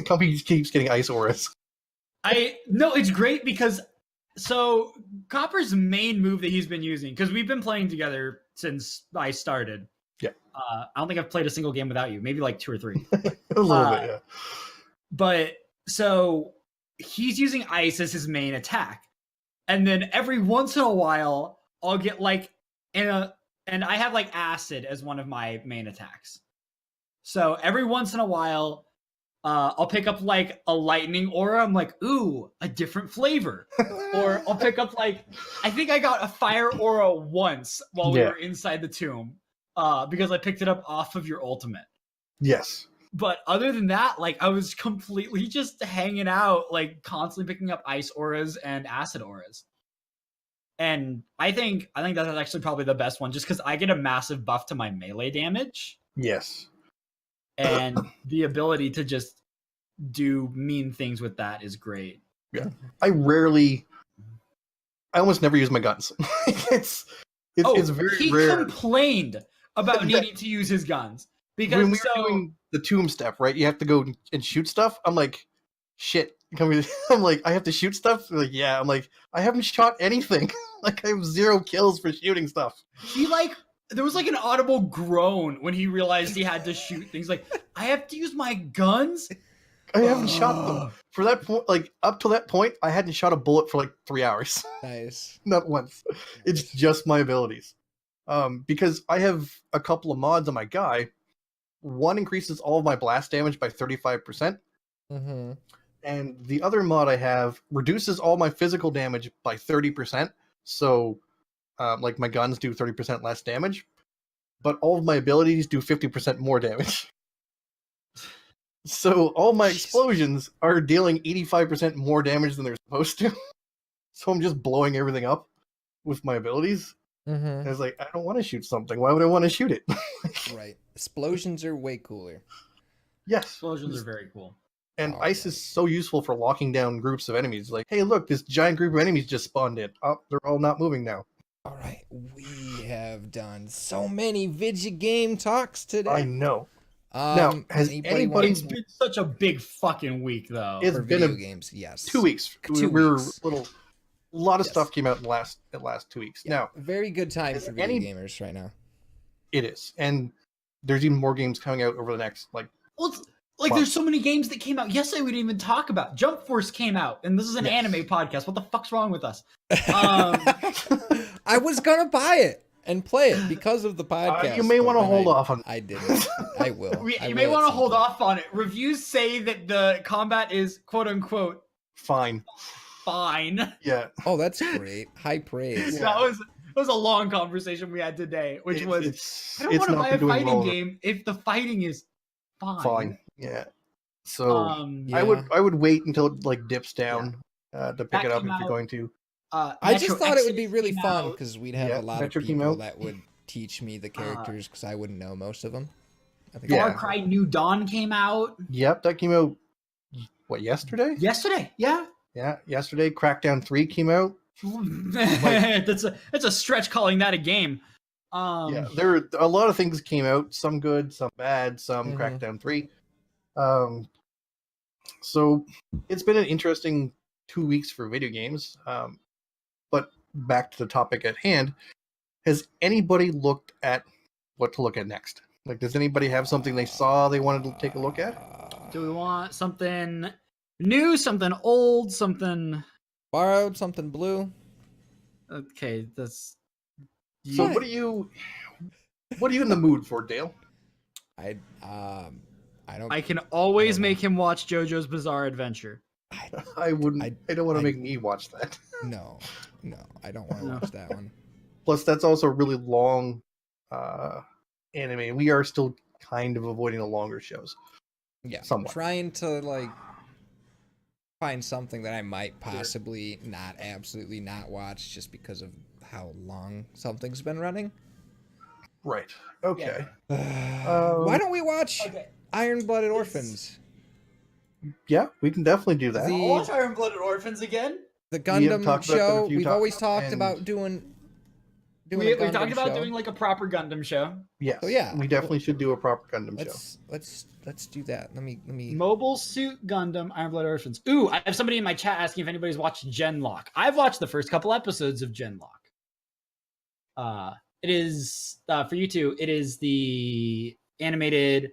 Company keeps getting ice auras. No, it's great because so Copper's main move that he's been using, because we've been playing together since I started. Yeah. I don't think I've played a single game without you. Maybe like 2 or 3. A little bit, yeah. But so he's using ice as his main attack, and then every once in a while I'll get like and I have like acid as one of my main attacks. So every once in a while, I'll pick up like a lightning aura. I'm like, ooh, a different flavor. Or I'll pick up like, I think I got a fire aura once while we were inside the tomb, because I picked it up off of your ultimate. Yes. But other than that, like I was completely just hanging out, like constantly picking up ice auras and acid auras. And I think that's actually probably the best one, just because I get a massive buff to my melee damage. Yes. And the ability to just do mean things with that is great. Yeah. I almost never use my guns. it's very rare. He complained about needing to use his guns. Because when we were doing the tomb step, right? You have to go and shoot stuff. I'm like, shit. I'm like, I have to shoot stuff? They're like, yeah. I'm like, I haven't shot anything. Like, I have 0 kills for shooting stuff. There was like an audible groan when he realized he had to shoot things. Like, I have to use my guns? I haven't shot them for that point. Like up to that point, I hadn't shot a bullet for like 3 hours. Nice. Not once. It's just my abilities. Because I have a couple of mods on my guy. One increases all of my blast damage by 35%, Mm-hmm. and the other mod I have reduces all my physical damage by 30%. So, like my guns do 30% less damage, but all of my abilities do 50% more damage. So all my Jeez. explosions are dealing 85% more damage than they're supposed to. So I'm just blowing everything up with my abilities. Mm-hmm. And it's like, I don't want to shoot something. Why would I want to shoot it? Right. Explosions are way cooler. Yes. Explosions are very cool. And All ice right. is so useful for locking down groups of enemies. Like, hey, look, this giant group of enemies just spawned in. Oh, they're all not moving now. All right. We have done so many video game talks today. I know. Now, has anybody- want It's been such a big fucking week, though. It's for been video a- games? Yes. 2 weeks. 2 We were weeks. a lot of Yes. stuff came out in the last 2 weeks. Yeah, Now, very good time has for video any- gamers right now. it is. And there's even more games coming out over the next, like, Well, it's, like, Well- there's so many games that came out yesterday we didn't even talk about. Jump Force came out, and this is an Yes. anime podcast. What the fuck's wrong with us? I was gonna buy it and play it because of the podcast. you may but want to then hold off on. I didn't. I will. I You may will want at to some hold point. off on it. Reviews say that the combat is quote unquote Fine. fine. Yeah. Oh, that's great. High praise. Yeah. That was a long conversation we had today, which was It's, I don't it's want to not buy been a doing fighting well. game if the fighting is fine. Fine. Yeah. So Yeah. I would wait until it like dips down to pick That it up came if you're out- going to. I just Metro thought it would be Exodus really came fun out. because we'd have Yeah, a lot Metro of came people out. that would teach me the characters because I wouldn't know most of them. I think Far Yeah. Cry New Dawn came out Yep, that came out. What, yesterday? yesterday. Yeah. Yeah, yesterday. Crackdown 3 came out. that's a stretch calling that a game. Yeah, there were a lot of things came out. Some good, some bad, some Mhm. Crackdown 3. So it's been an interesting 2 weeks for video games. But back to the topic at hand, has anybody looked at what to look at next? Like, does anybody have something they saw they wanted to take a look at? Do we want something new, something old, something? Borrowed something blue. Okay, that's. So Yeah. what are you in the mood for, Dale? I don't. I can always I don't know. make him watch JoJo's Bizarre Adventure. I wouldn't. I- I don't want I- to make me watch that. No, I don't want to No. watch that one. Plus, that's also a really long anime. We are still kind of avoiding the longer shows. Yeah, Somewhat. trying to like find something that I might possibly absolutely not watch just because of how long something's been running. Right. Okay. Why don't we watch Okay. Iron-Blooded Orphans? Yeah, we can definitely do that. The- I'll watch Iron Blooded Orphans again. The have Gundam talked about that a show. few We've times, always talked and- about doing a We've Gundam talked about show. doing like a proper Gundam show. Yes. So, yeah. We definitely should do a proper Gundam show. Let's do that. Let me. Mobile Suit Gundam, Iron Blooded Orphans. Ooh, I have somebody in my chat asking if anybody's watched Genlock. I've watched the first couple episodes of Genlock. It is for you two. It is the animated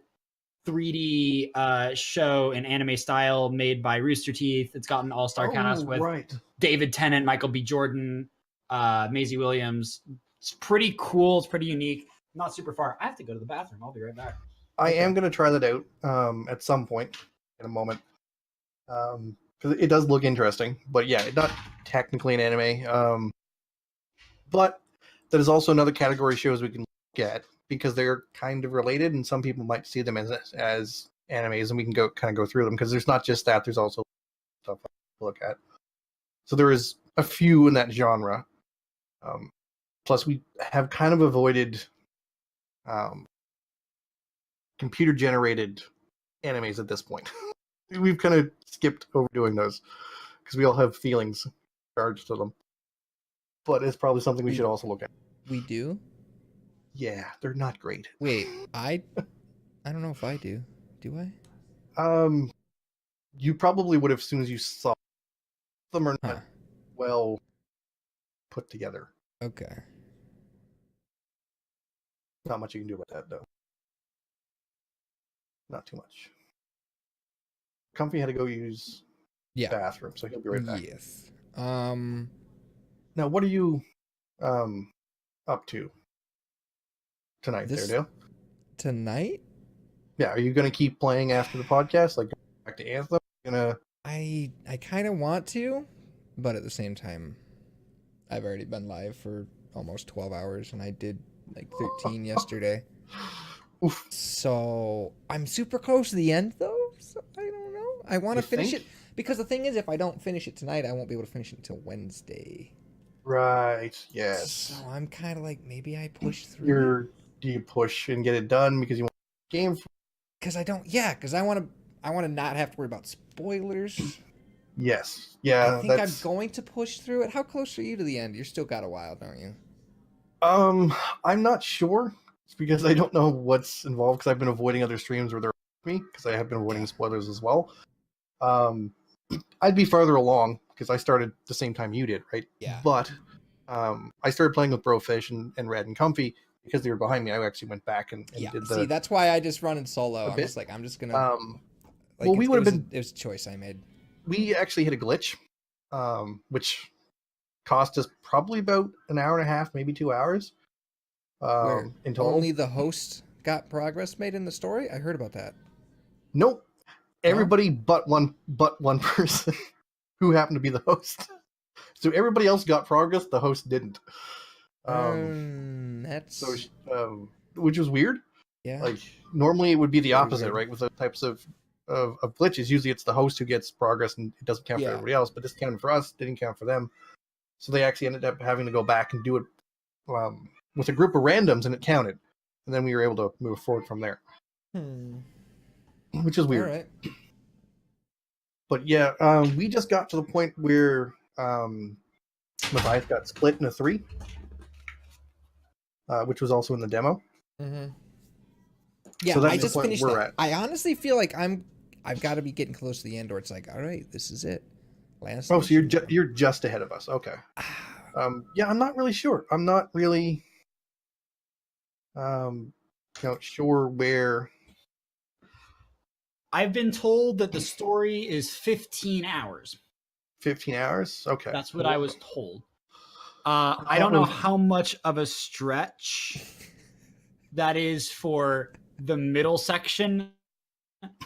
3D show in anime style made by Rooster Teeth. It's got an all-star cast with right. David Tennant, Michael B. Jordan, Maisie Williams. It's pretty cool. It's pretty unique. Not super far. I have to go to the bathroom. I'll be right back. I Okay. am going to try that out at some point in a moment. Because it does look interesting. But yeah, it's not technically an anime. But that is also another category of shows we can look at because they're kind of related and some people might see them as animes and we can go through them because there's not just that, there's also stuff to look at. So there is a few in that genre. Plus we have kind of avoided computer generated animes at this point. We've kind of skipped over doing those because we all have feelings charged to them. But it's probably something we should also look at. We do. Yeah, they're not great. Wait, I don't know if I do. Do I? You probably would have as soon as you saw them are not Huh. well put together. Okay. Not much you can do about that though. Not too much. Comfy had to go use Yeah. bathroom, so he'll be right back. Yes. Now, what are you up to tonight, This- there, Dale? Tonight, Yeah, are you going to keep playing after the podcast? Like, back to Anthem? Gonna... I kind of want to, but at the same time, I've already been live for almost 12 hours, and I did like 13 yesterday. Oof. So I'm super close to the end, though. So I don't know. I want to You finish think? it because the thing is, if I don't finish it tonight, I won't be able to finish it until Wednesday. Right, yes. So I'm kind of like, maybe I push through. Do you push and get it done because you want the game? Because I don't. Yeah, because I want to not have to worry about spoilers. Yes. Yeah, I think that's... I'm going to push through it. How close are you to the end? You're still got a while, don't you? I'm not sure. It's because I don't know what's involved because I've been avoiding other streams where they're me because I have been avoiding spoilers as well. I'd be farther along because I started the same time you did, right? Yeah. But I started playing with Brofish and Red and Comfy because they were behind me. I actually went back and did the... See, that's why I just run in solo. I'm bit. just like, I'm just gonna. Well, we would have been... It was a choice I made. We actually hit a glitch, which cost us probably about an hour and a half, maybe 2 hours. Where in total. only the host got progress made in the story. I heard about that. Nope. Everybody but one person who happened to be the host. So everybody else got progress. The host didn't. That's So, which was weird. yeah. Like normally it would be the Very opposite, weird. right? With the types of glitches, usually it's the host who gets progress and it doesn't count for Yeah. everybody else. But this counted for us, didn't count for them. So they actually ended up having to go back and do it with a group of randoms, and it counted. And then we were able to move forward from there, which is weird. All right. But yeah, we just got to the point where Matthias got split into 3, which was also in the demo. Mm-hmm. Yeah, So that's I the just point finished we're that. at. I honestly feel like I've got to be getting close to the end, where it's like, all right, this is it. Last. Oh, so mission. you're just ahead of us. Okay. Yeah, I'm not really sure. I'm not really sure where. I've been told that the story is 15 hours. 15 hours? Okay. That's what I was told. I don't know how much of a stretch that is for the middle section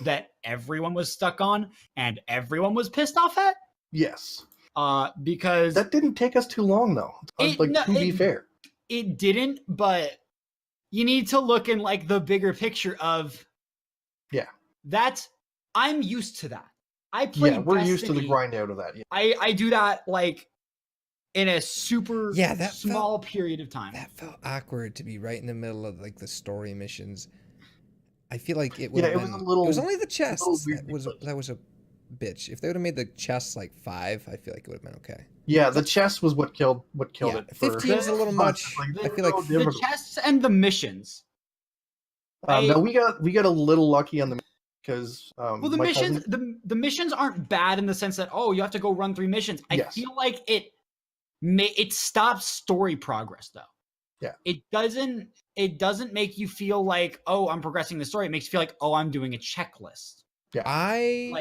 that everyone was stuck on and everyone was pissed off at. Yes. Because that didn't take us too long, though. To be fair, it didn't. But you need to look in like the bigger picture of that's I'm used to that. I play. We're used to the Destiny. grind out of that. Yeah. I do that like in a super that small period of time. That felt awkward to be right in the middle of like the story missions. I feel like it would have been. Was a little. It was only the chests weird. that was a bitch. If they would have made the chests like 5, I feel like it would have been okay. Yeah, the chest was what killed it. 15 is a little much. I feel like the chests and the missions. No, we got a little lucky on the because well, the missions the missions aren't bad in the sense that you have to go run 3 missions. I feel like it stops story progress though. Yeah, it doesn't make you feel like I'm progressing the story. It makes you feel like I'm doing a checklist. Yeah,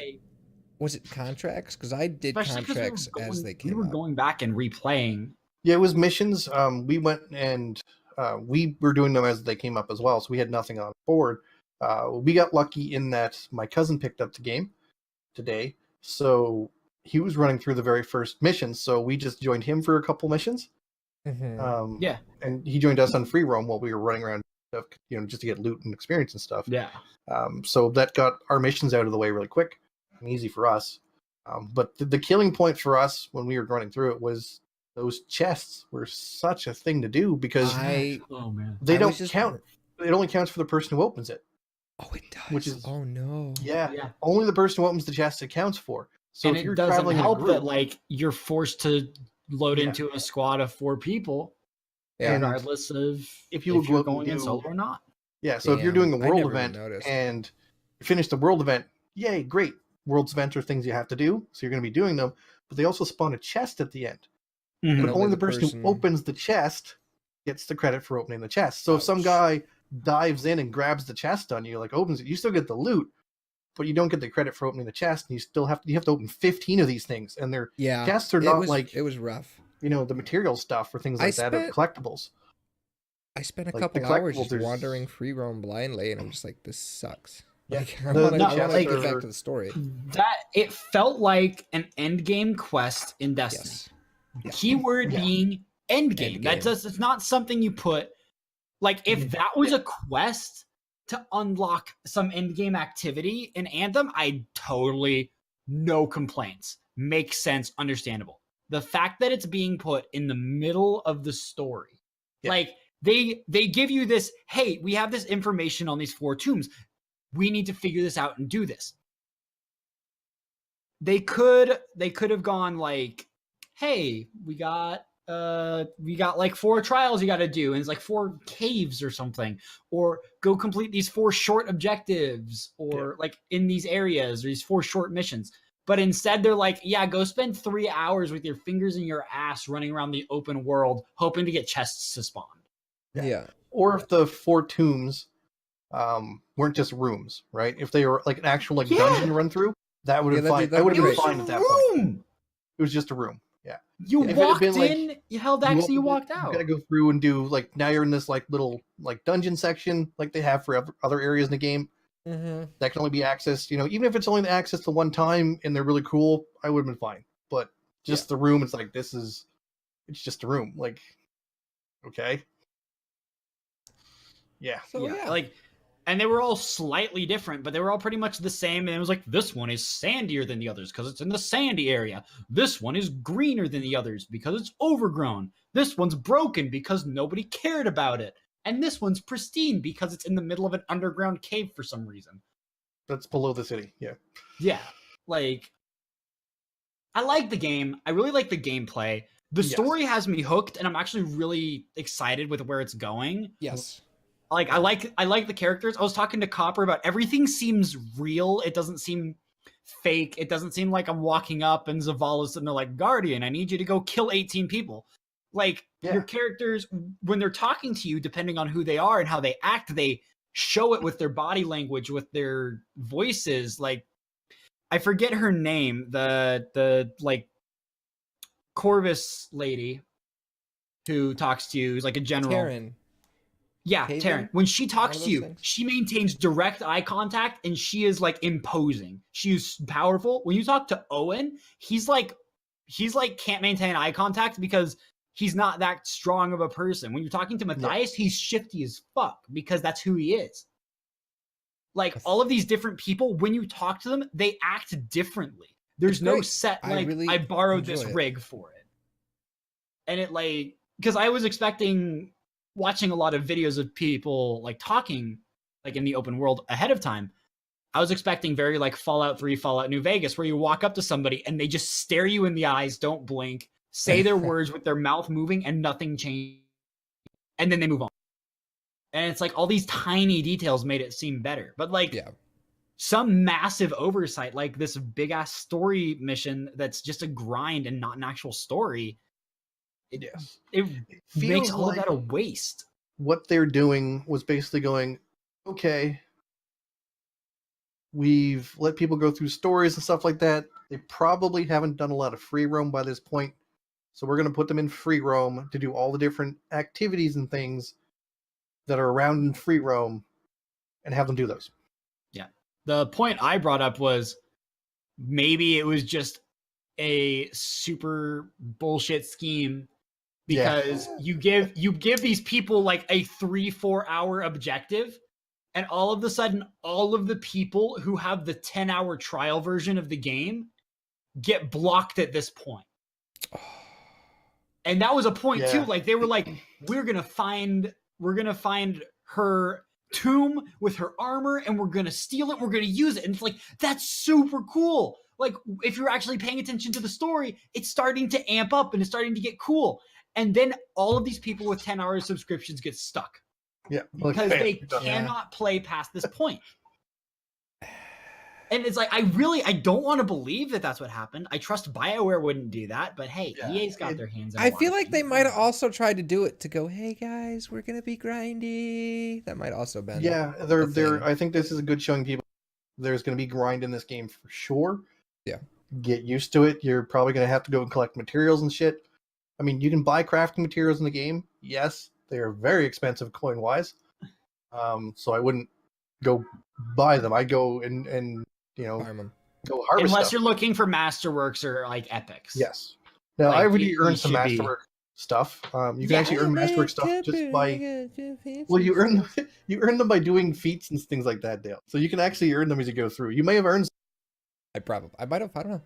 was it contracts? Because I did contracts as they came. We were going back and replaying. Yeah, it was missions. We went and we were doing them as they came up as well, so we had nothing on board. We got lucky in that my cousin picked up the game today, so he was running through the very first mission. So we just joined him for a couple missions. Mm-hmm. And he joined us on free roam while we were running around, just to get loot and experience and stuff. Yeah. So that got our missions out of the way really quick and easy for us. But the killing point for us when we were running through it was those chests were such a thing to do because they don't count. It only counts for the person who opens it. Oh, it does. Which is no. Yeah. Only the person who opens the chest it counts for. So and if you're it doesn't traveling help in a group, that you're forced to load into a squad of 4 people, regardless of if you're going in solo or not. Yeah. So if you're doing a world event and you finish the world event, yay, great. World's events are things you have to do, so you're going to be doing them. But they also spawn a chest at the end. Mm-hmm. And only the person who opens the chest gets the credit for opening the chest. So if some guy dives in and grabs the chest on you, opens it, you still get the loot, but you don't get the credit for opening the chest, and you have to open 15 of these things, and their chests are not it was rough. the material stuff or things like that are collectibles. I spent a Like, couple the hours collectibles, just wandering free roam blindly, and I'm just like, this sucks. Yeah. Like, I want to like, get back to the story. That it felt like an end game quest in Destiny. Yes. Yeah. Keyword being end game. It's not something you put like if that was a quest to unlock some end game activity in Anthem, I totally no complaints. Makes sense, understandable. The fact that it's being put in the middle of the story, like they give you this, hey, we have this information on these 4 tombs. We need to figure this out and do this. They could have gone like, hey, we got like 4 trials you got to do, and it's like 4 caves or something, or go complete these 4 short objectives, or like in these areas, or these 4 short missions. But instead they're like, yeah, go spend 3 hours with your fingers in your ass running around the open world hoping to get chests to spawn. Yeah. Or if the 4 tombs weren't just rooms, right? If they were like an actual dungeon run through, that would have fine. I would have been fine at that point. It was just a room. Yeah. You walked in, you held X, and you walked out. You gotta go through and do like, now you're in this like little like dungeon section like they have for other areas in the game. That can only be accessed, even if it's only accessed the one time and they're really cool, I would have been fine. But just the room, it's like, it's just a room. Like, okay. Yeah. So, like, and they were all slightly different, but they were all pretty much the same. And it was like, this one is sandier than the others because it's in the sandy area. This one is greener than the others because it's overgrown. This one's broken because nobody cared about it. And this one's pristine because it's in the middle of an underground cave for some reason. That's below the city, yeah. Yeah, like, I like the game. I really like the gameplay. The story has me hooked, and I'm actually really excited with where it's going. Yes. Like, I like the characters. I was talking to Copper about everything seems real. It doesn't seem fake. It doesn't seem like I'm walking up and Zavala's sitting there like, Guardian, I need you to go kill 18 people. Like, your characters, when they're talking to you, depending on who they are and how they act, they show it with their body language, with their voices. Like, I forget her name, the like Corvus lady who talks to you, who's like a general. Taryn. Yeah, Haven? Taryn. When she talks to you, things? she maintains direct eye contact, and she is like imposing. She's powerful. When you talk to Owen, he's like can't maintain eye contact because he's not that strong of a person. When you're talking to Matthias, he's shifty as fuck because that's who he is. Like, all of these different people, when you talk to them, they act differently. There's no set, like, I borrowed this rig for it. And it, like, because I was expecting, watching a lot of videos of people, like, talking, like, in the open world ahead of time, I was expecting very, like, Fallout 3, Fallout New Vegas, where you walk up to somebody and they just stare you in the eyes, don't blink, say their words with their mouth moving, and nothing changes. And then they move on. And it's like all these tiny details made it seem better. But like some massive oversight, like this big ass story mission that's just a grind and not an actual story. It makes all of that a waste. What they're doing was basically going, okay, we've let people go through stories and stuff like that. They probably haven't done a lot of free roam by this point. So we're going to put them in free roam to do all the different activities and things that are around in free roam and have them do those. Yeah. The point I brought up was maybe it was just a super bullshit scheme because you give these people like a 3-4 hour objective, and all of a sudden all of the people who have the 10-hour trial version of the game get blocked at this point. And that was a point too. Like, they were like, we're gonna find her tomb with her armor, and we're gonna steal it. We're gonna use it, and it's like, that's super cool. Like, if you're actually paying attention to the story, it's starting to amp up and it's starting to get cool. And then all of these people with 10-hour subscriptions get stuck. Yeah, because they cannot play past this point. And it's like, I don't want to believe that that's what happened. I trust BioWare wouldn't do that, but hey, EA's got their hands on it. I feel like they might have also tried to do it to go, hey guys, we're gonna be grindy. That might also been. Yeah, they're I think this is a good showing people. There's going to be grind in this game for sure. Yeah. Get used to it. You're probably going to have to go and collect materials and shit. I mean, you can buy crafting materials in the game. Yes, they are very expensive coin-wise. So I wouldn't go buy them. I go and Farm 'em. go harvest Unless stuff. you're looking for masterworks or like epics. Yes. Now Like, I already you earned some should be- masterwork stuff. You can Yeah. actually earn masterwork stuff just by you earn them by doing feats and things like that, Dale. So you can actually earn them as you go through. You may have earned. I might have. I don't know.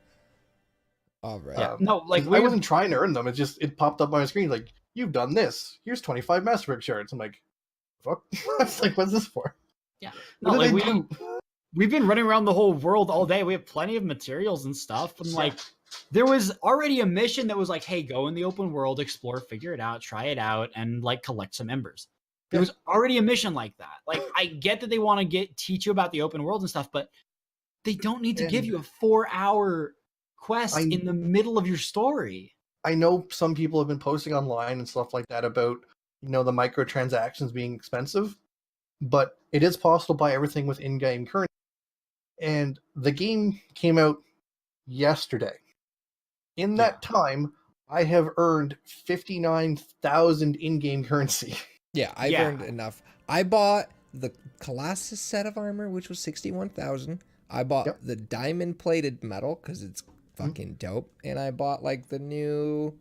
All right. Yeah. No, like I wasn't trying to earn them. It popped up on my screen like, you've done this. Here's 25 masterwork shards. I'm like, fuck. I was like, what's this for? Yeah. What No, did like I do? we've been running around the whole world all day. We have plenty of materials and stuff. And like, there was already a mission that was like, hey, go in the open world, explore, figure it out, try it out, and like collect some embers. There was already a mission like that. Like, I get that they want to teach you about the open world and stuff, but they don't need to give you a 4-hour quest in the middle of your story. I know some people have been posting online and stuff like that about, the microtransactions being expensive, but it is possible to buy everything with in-game currency. And the game came out yesterday. In that time, I have earned 59,000 in-game currency. Yeah, I've earned enough. I bought the Colossus set of armor, which was 61,000. I bought the diamond plated metal because it's fucking dope, and I bought like the new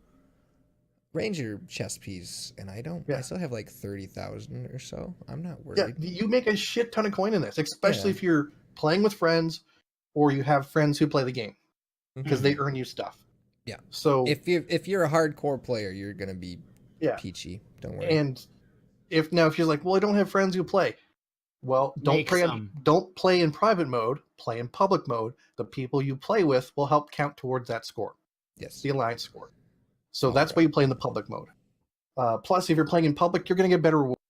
Ranger chest piece, and I still have like 30,000 or so. I'm not worried. Yeah, you make a shit ton of coin in this, especially if you're playing with friends or you have friends who play the game because they earn you stuff. Yeah. So if you're a hardcore player, you're gonna be peachy. Don't worry. And if you're like, well, I don't have friends who play. Well, don't play in private mode. Play in public mode. The people you play with will help count towards that score. Yes. The alliance score. So that's why you play in the public mode. Plus, if you're playing in public, you're going to get better rewards.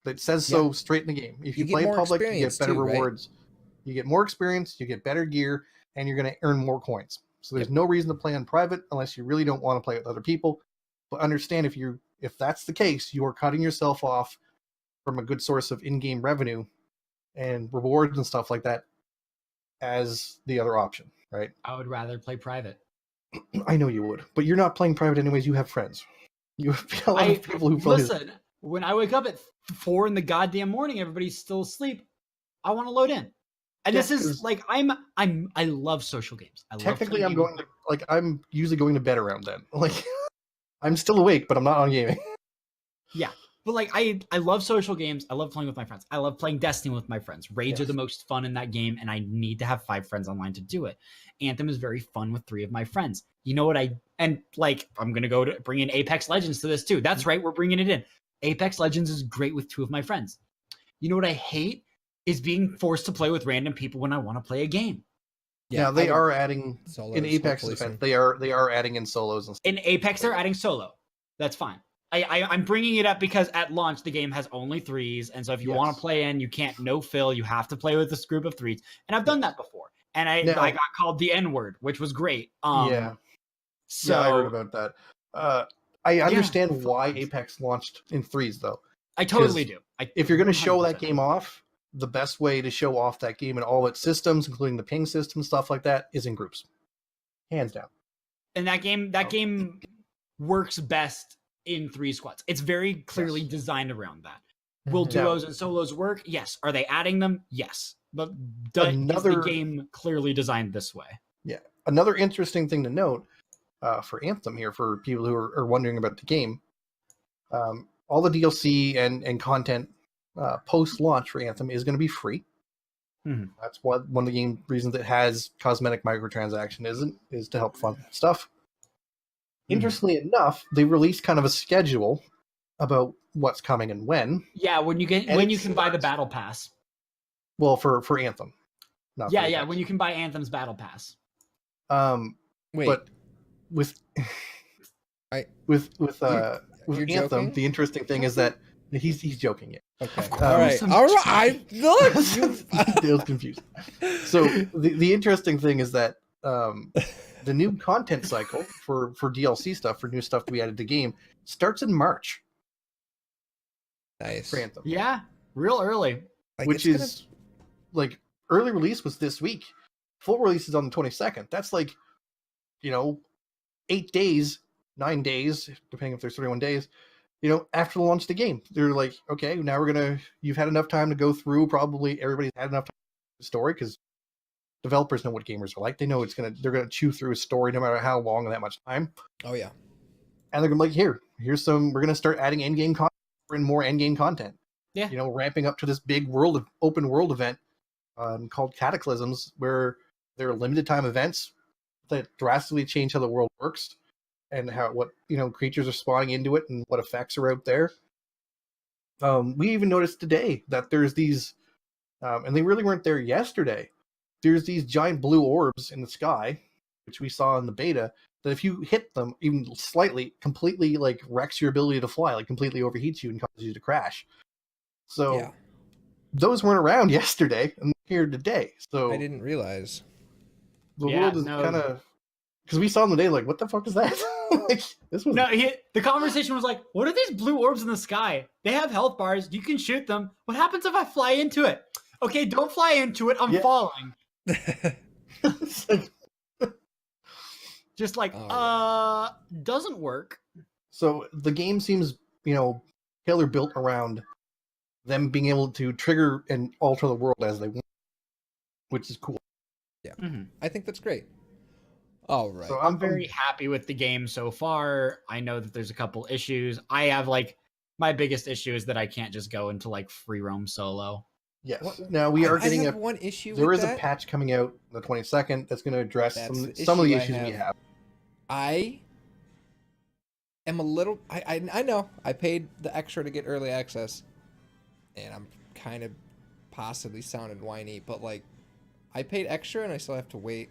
It says so straight in the game. If you play in public, you get better rewards. Right? You get more experience, you get better gear, and you're going to earn more coins. So there's no reason to play on private unless you really don't want to play with other people. But understand, if that's the case, you are cutting yourself off from a good source of in-game revenue and rewards and stuff like that as the other option, right? I would rather play private. I know you would, but you're not playing private anyways. You have friends. You have a lot of people who play. Listen, when I wake up at 4 in the goddamn morning, everybody's still asleep. I want to load in, and this is like I love social games. Technically, I'm usually going to bed around then. Like, I'm still awake, but I'm not on gaming. Yeah. But like I love social games. I love playing with my friends. I love playing Destiny with my friends. Raids are the most fun in that game, and I need to have 5 friends online to do it. Anthem is very fun with 3 of my friends. You know what I'm gonna go to bring in Apex Legends to this too. That's right, we're bringing it in. Apex Legends is great with 2 of my friends. You know what I hate is being forced to play with random people when I want to play a game. Yeah, they are adding solos, in Apex defense. They are adding in solos and stuff. In Apex, they're adding solo. That's fine. I'm bringing it up because at launch the game has only 3s, and so if you want to play in, you can't no-fill. You have to play with this group of 3s, and I've done that before. And I got called the N-word, which was great. So I heard about that. I understand why Apex launched in 3s, though. I totally do. If you're going to show that game off, the best way to show off that game and all its systems, including the ping system, stuff like that, is in groups, hands down. And that game works best in 3 squads. It's very clearly designed around that. Will duos and solos work? Yes. Are they adding them? Yes. But is the game clearly designed this way? Yeah. Another interesting thing to note for Anthem here, for people who are wondering about the game, all the DLC and content post-launch for Anthem is going to be free. Mm-hmm. That's one of the game reasons it has cosmetic microtransaction is to help fund stuff. Interestingly enough, they released kind of a schedule about what's coming and when. Yeah, when you can buy the battle pass. Well, for Anthem. When you can buy Anthem's battle pass. Wait. But with Anthem, joking? the interesting thing is that he's joking. Yeah. Okay. All right. Look. Dale's confused. So the interesting thing is that the new content cycle for DLC stuff, for new stuff to be added to the game, starts in March. Nice. For Anthem. Yeah, real early. Which is like early release was this week. Full release is on the 22nd. That's like, 8 days, 9 days, depending if there's 31 days, after the launch of the game. They're like, okay, now you've had enough time to go through. Probably everybody's had enough time to the story, because developers know what gamers are like. They know they're gonna chew through a story no matter how long and that much time. Oh yeah. And they're gonna be like, here's we're gonna start adding end game content and more end game content. Yeah. Ramping up to this big open world event called Cataclysms, where there are limited time events that drastically change how the world works and what creatures are spawning into it and what effects are out there. We even noticed today that there's these, and they really weren't there yesterday. There's these giant blue orbs in the sky, which we saw in the beta, that if you hit them even slightly, completely like wrecks your ability to fly, like completely overheats you and causes you to crash. So those weren't around yesterday and they're here today. So I didn't realize. The world is kind of, because we saw them today, like, what the fuck is that? This was the conversation was like, what are these blue orbs in the sky? They have health bars. You can shoot them. What happens if I fly into it? Okay, don't fly into it. I'm falling. Just like, doesn't work. So the game seems, tailor built around them being able to trigger and alter the world as they want, which is cool. Yeah, I think that's great. All right. So I'm very happy with the game so far. I know that there's a couple issues. I have my biggest issue is that I can't just go into free roam solo. Yes. Now we are getting one issue. There is a patch coming out on the 22nd that's going to address some of the issues we have. I am a little. I know I paid the extra to get early access, and I'm kind of possibly sounding whiny, but I paid extra and I still have to wait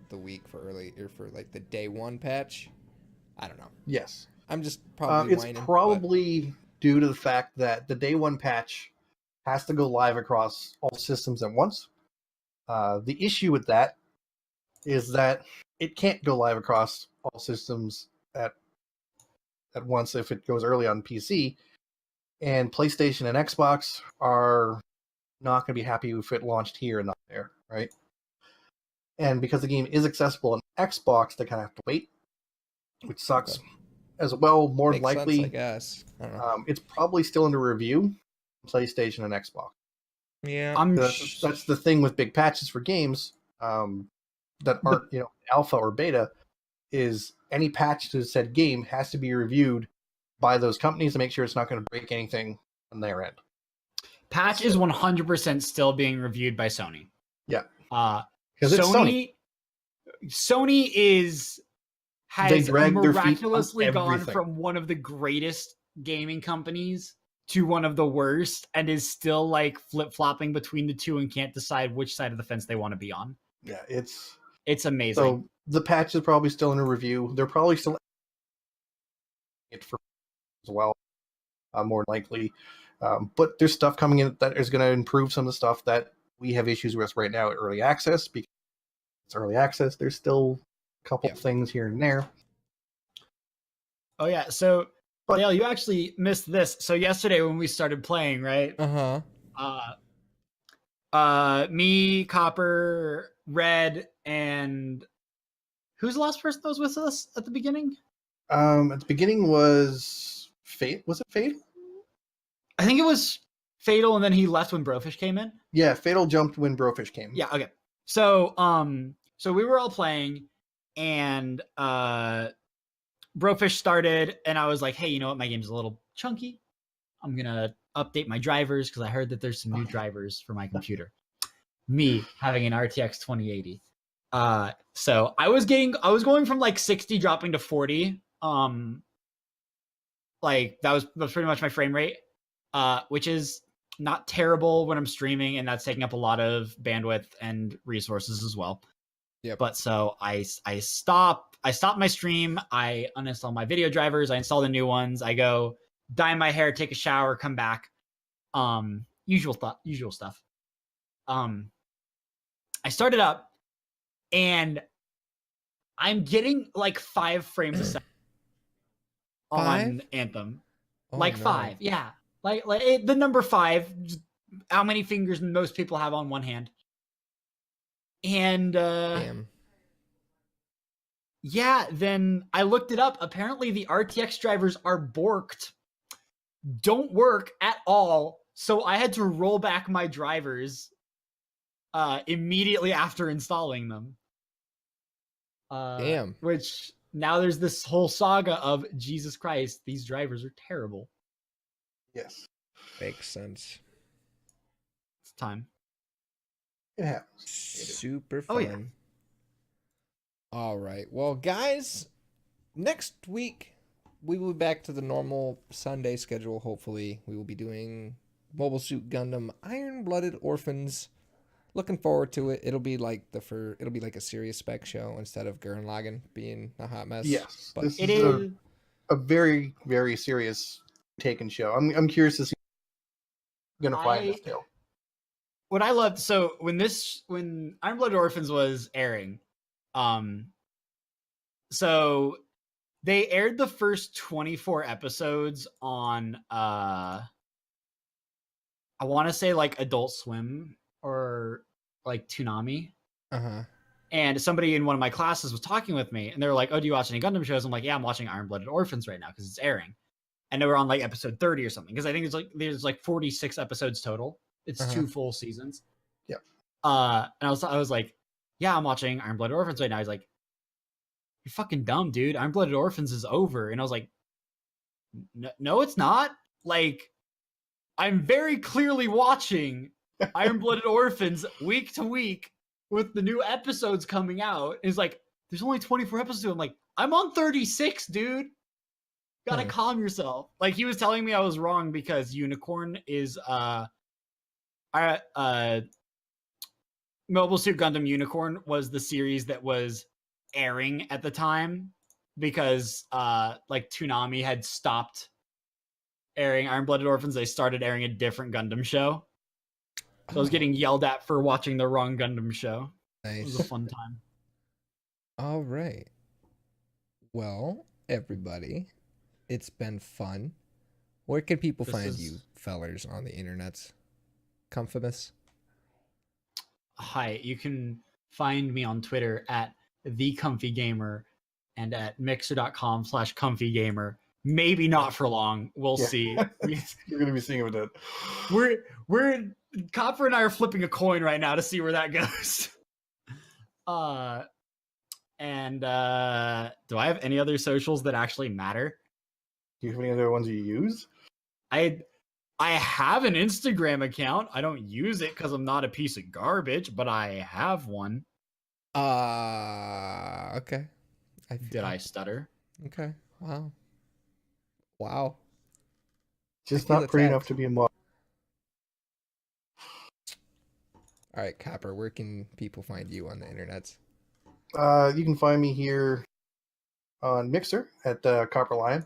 the week for the day one patch. I don't know. Yes. I'm just probably whining. It's probably due to the fact that the day one patch has to go live across all systems at once. The issue with that is that it can't go live across all systems at once if it goes early on PC. And PlayStation and Xbox are not going to be happy if it launched here and not there, right? And because the game is accessible on Xbox, they kind of have to wait, which sucks as well. More than likely, sense, I guess. I don't know. It's probably still under review, PlayStation and Xbox. Yeah, that's the thing with big patches for games that aren't alpha or beta, is any patch to said game has to be reviewed by those companies to make sure it's not going to break anything on their end. Patch is 100% still being reviewed by Sony. Yeah. Because Sony has miraculously gone from one of the greatest gaming companies to one of the worst, and is still flip-flopping between the two and can't decide which side of the fence they want to be on. Yeah, it's amazing. So the patch is probably still in a review. They're probably still it for as well, more likely. But there's stuff coming in that is going to improve some of the stuff that we have issues with right now at early access, because it's early access. There's still a couple things here and there. Oh yeah, so Dale, you actually missed this. So yesterday when we started playing, right? Me, Copper, Red, and who's the last person that was with us at the beginning? At the beginning was Fate. Was it Fate? I think it was Fatal, and then he left when Brofish came in. Yeah, Fatal jumped when Brofish came. Yeah, okay. So so we were all playing, and Brofish started, and I was like, hey, you know what? My game's a little chunky. I'm gonna update my drivers because I heard that there's some new drivers for my computer. Me having an RTX 2080. So I was going from 60 dropping to 40. That was pretty much my frame rate, which is not terrible when I'm streaming, and that's taking up a lot of bandwidth and resources as well. Yeah. But so I stopped my stream. I uninstall my video drivers. I install the new ones. I go dye my hair, take a shower, come back. Usual stuff. I started up, and I'm getting 5 frames a second on Anthem. Oh, 5, yeah. The number 5. How many fingers most people have on one hand? And Damn. yeah, then I looked it up. Apparently, the RTX drivers are borked, don't work at all. So I had to roll back my drivers immediately after installing them. Damn. Which now there's this whole saga of Jesus Christ, these drivers are terrible. Yes, Makes sense. It's time. it happens. Super Oh, fun. yeah. All right. Well, guys, next week we will be back to the normal Sunday schedule. Hopefully, we will be doing Mobile Suit Gundam Iron-Blooded Orphans. Looking forward to it. It'll be like a serious spec show instead of Gurren Lagann being a hot mess. Yes, But this It is is. a very, very serious taken show. I'm curious to see what you're gonna find this tale. What I loved, so when Iron Blooded Orphans was airing, so they aired the first 24 episodes on I want to say like Adult Swim or like Toonami. uh-huh. And somebody in one of my classes was talking with me, and they were like, "Oh, do you watch any Gundam shows?" I'm like, "Yeah, I'm watching Iron Blooded Orphans right now because it's airing." And they were on like episode 30 or something, because I think there's like 46 episodes total. It's Uh-huh. 2 full seasons. Yep. And I was like, "Yeah, I'm watching Iron Blooded Orphans right now." He's like, "You're fucking dumb, dude. Iron Blooded Orphans is over." And I was like, "No, it's not. Like, I'm very clearly watching Iron Blooded Orphans week to week with the new episodes coming out." And he's like, "There's only 24 episodes." I'm like, "I'm on 36, dude. Gotta Hmm. calm yourself." Like, he was telling me I was wrong because Unicorn is Mobile Suit Gundam Unicorn was the series that was airing at the time, because like Toonami had stopped airing Iron Blooded Orphans. They started airing a different Gundam show. So I was Oh, getting yelled at for watching the wrong Gundam show. It was a nice. fun time. All right. Well, everybody, it's been fun. Where can people This find is- you fellers on the internets? Comfimus? Hi, you can find me on Twitter at @thecomfygamer and at mixer.com/comfygamer. Maybe not for long. We'll Yeah. see. You're gonna be seeing with it. We're Copper and I are flipping a coin right now to see where that goes. And do I have any other socials that actually matter? Do you have any other ones you use? I have an Instagram account. I don't use it because I'm not a piece of garbage, but I have one. Okay. Did I stutter? Okay. Wow. Wow. Just feel not pretty enough attacked. to be a mod. All right, Copper, where can people find you on the internets? You can find me here on Mixer at Copper Lion,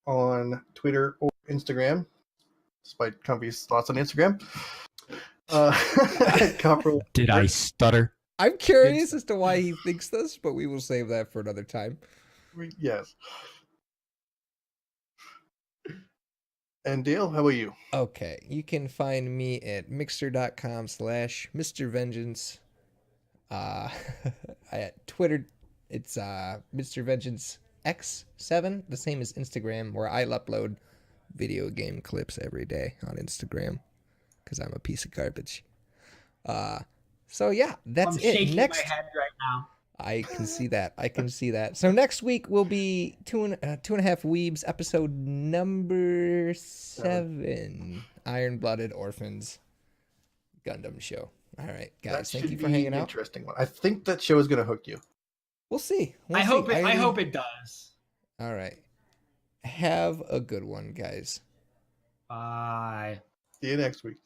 on Twitter or Instagram, despite Comfy's thoughts on Instagram. At Copper. Did I stutter? I'm curious as to why he thinks this, but we will save that for another time. Yes. And Dale, how about you? Okay, you can find me at mixer.com/Mr. Vengeance. At Twitter, it's Mr. Vengeance X7, the same as Instagram, where I upload video game clips every day on Instagram because I'm a piece of garbage. So yeah, that's I'm it. shaking Next, my head right now. I can see that. I can see that. So next week will be two and a half Weebs, episode number 7, Iron-Blooded Orphans Gundam show. All right, guys, That thank should you for be hanging an out. interesting one. I think that show is going to hook you. We'll see. I hope it does. All right. Have a good one, guys. Bye. See you next week.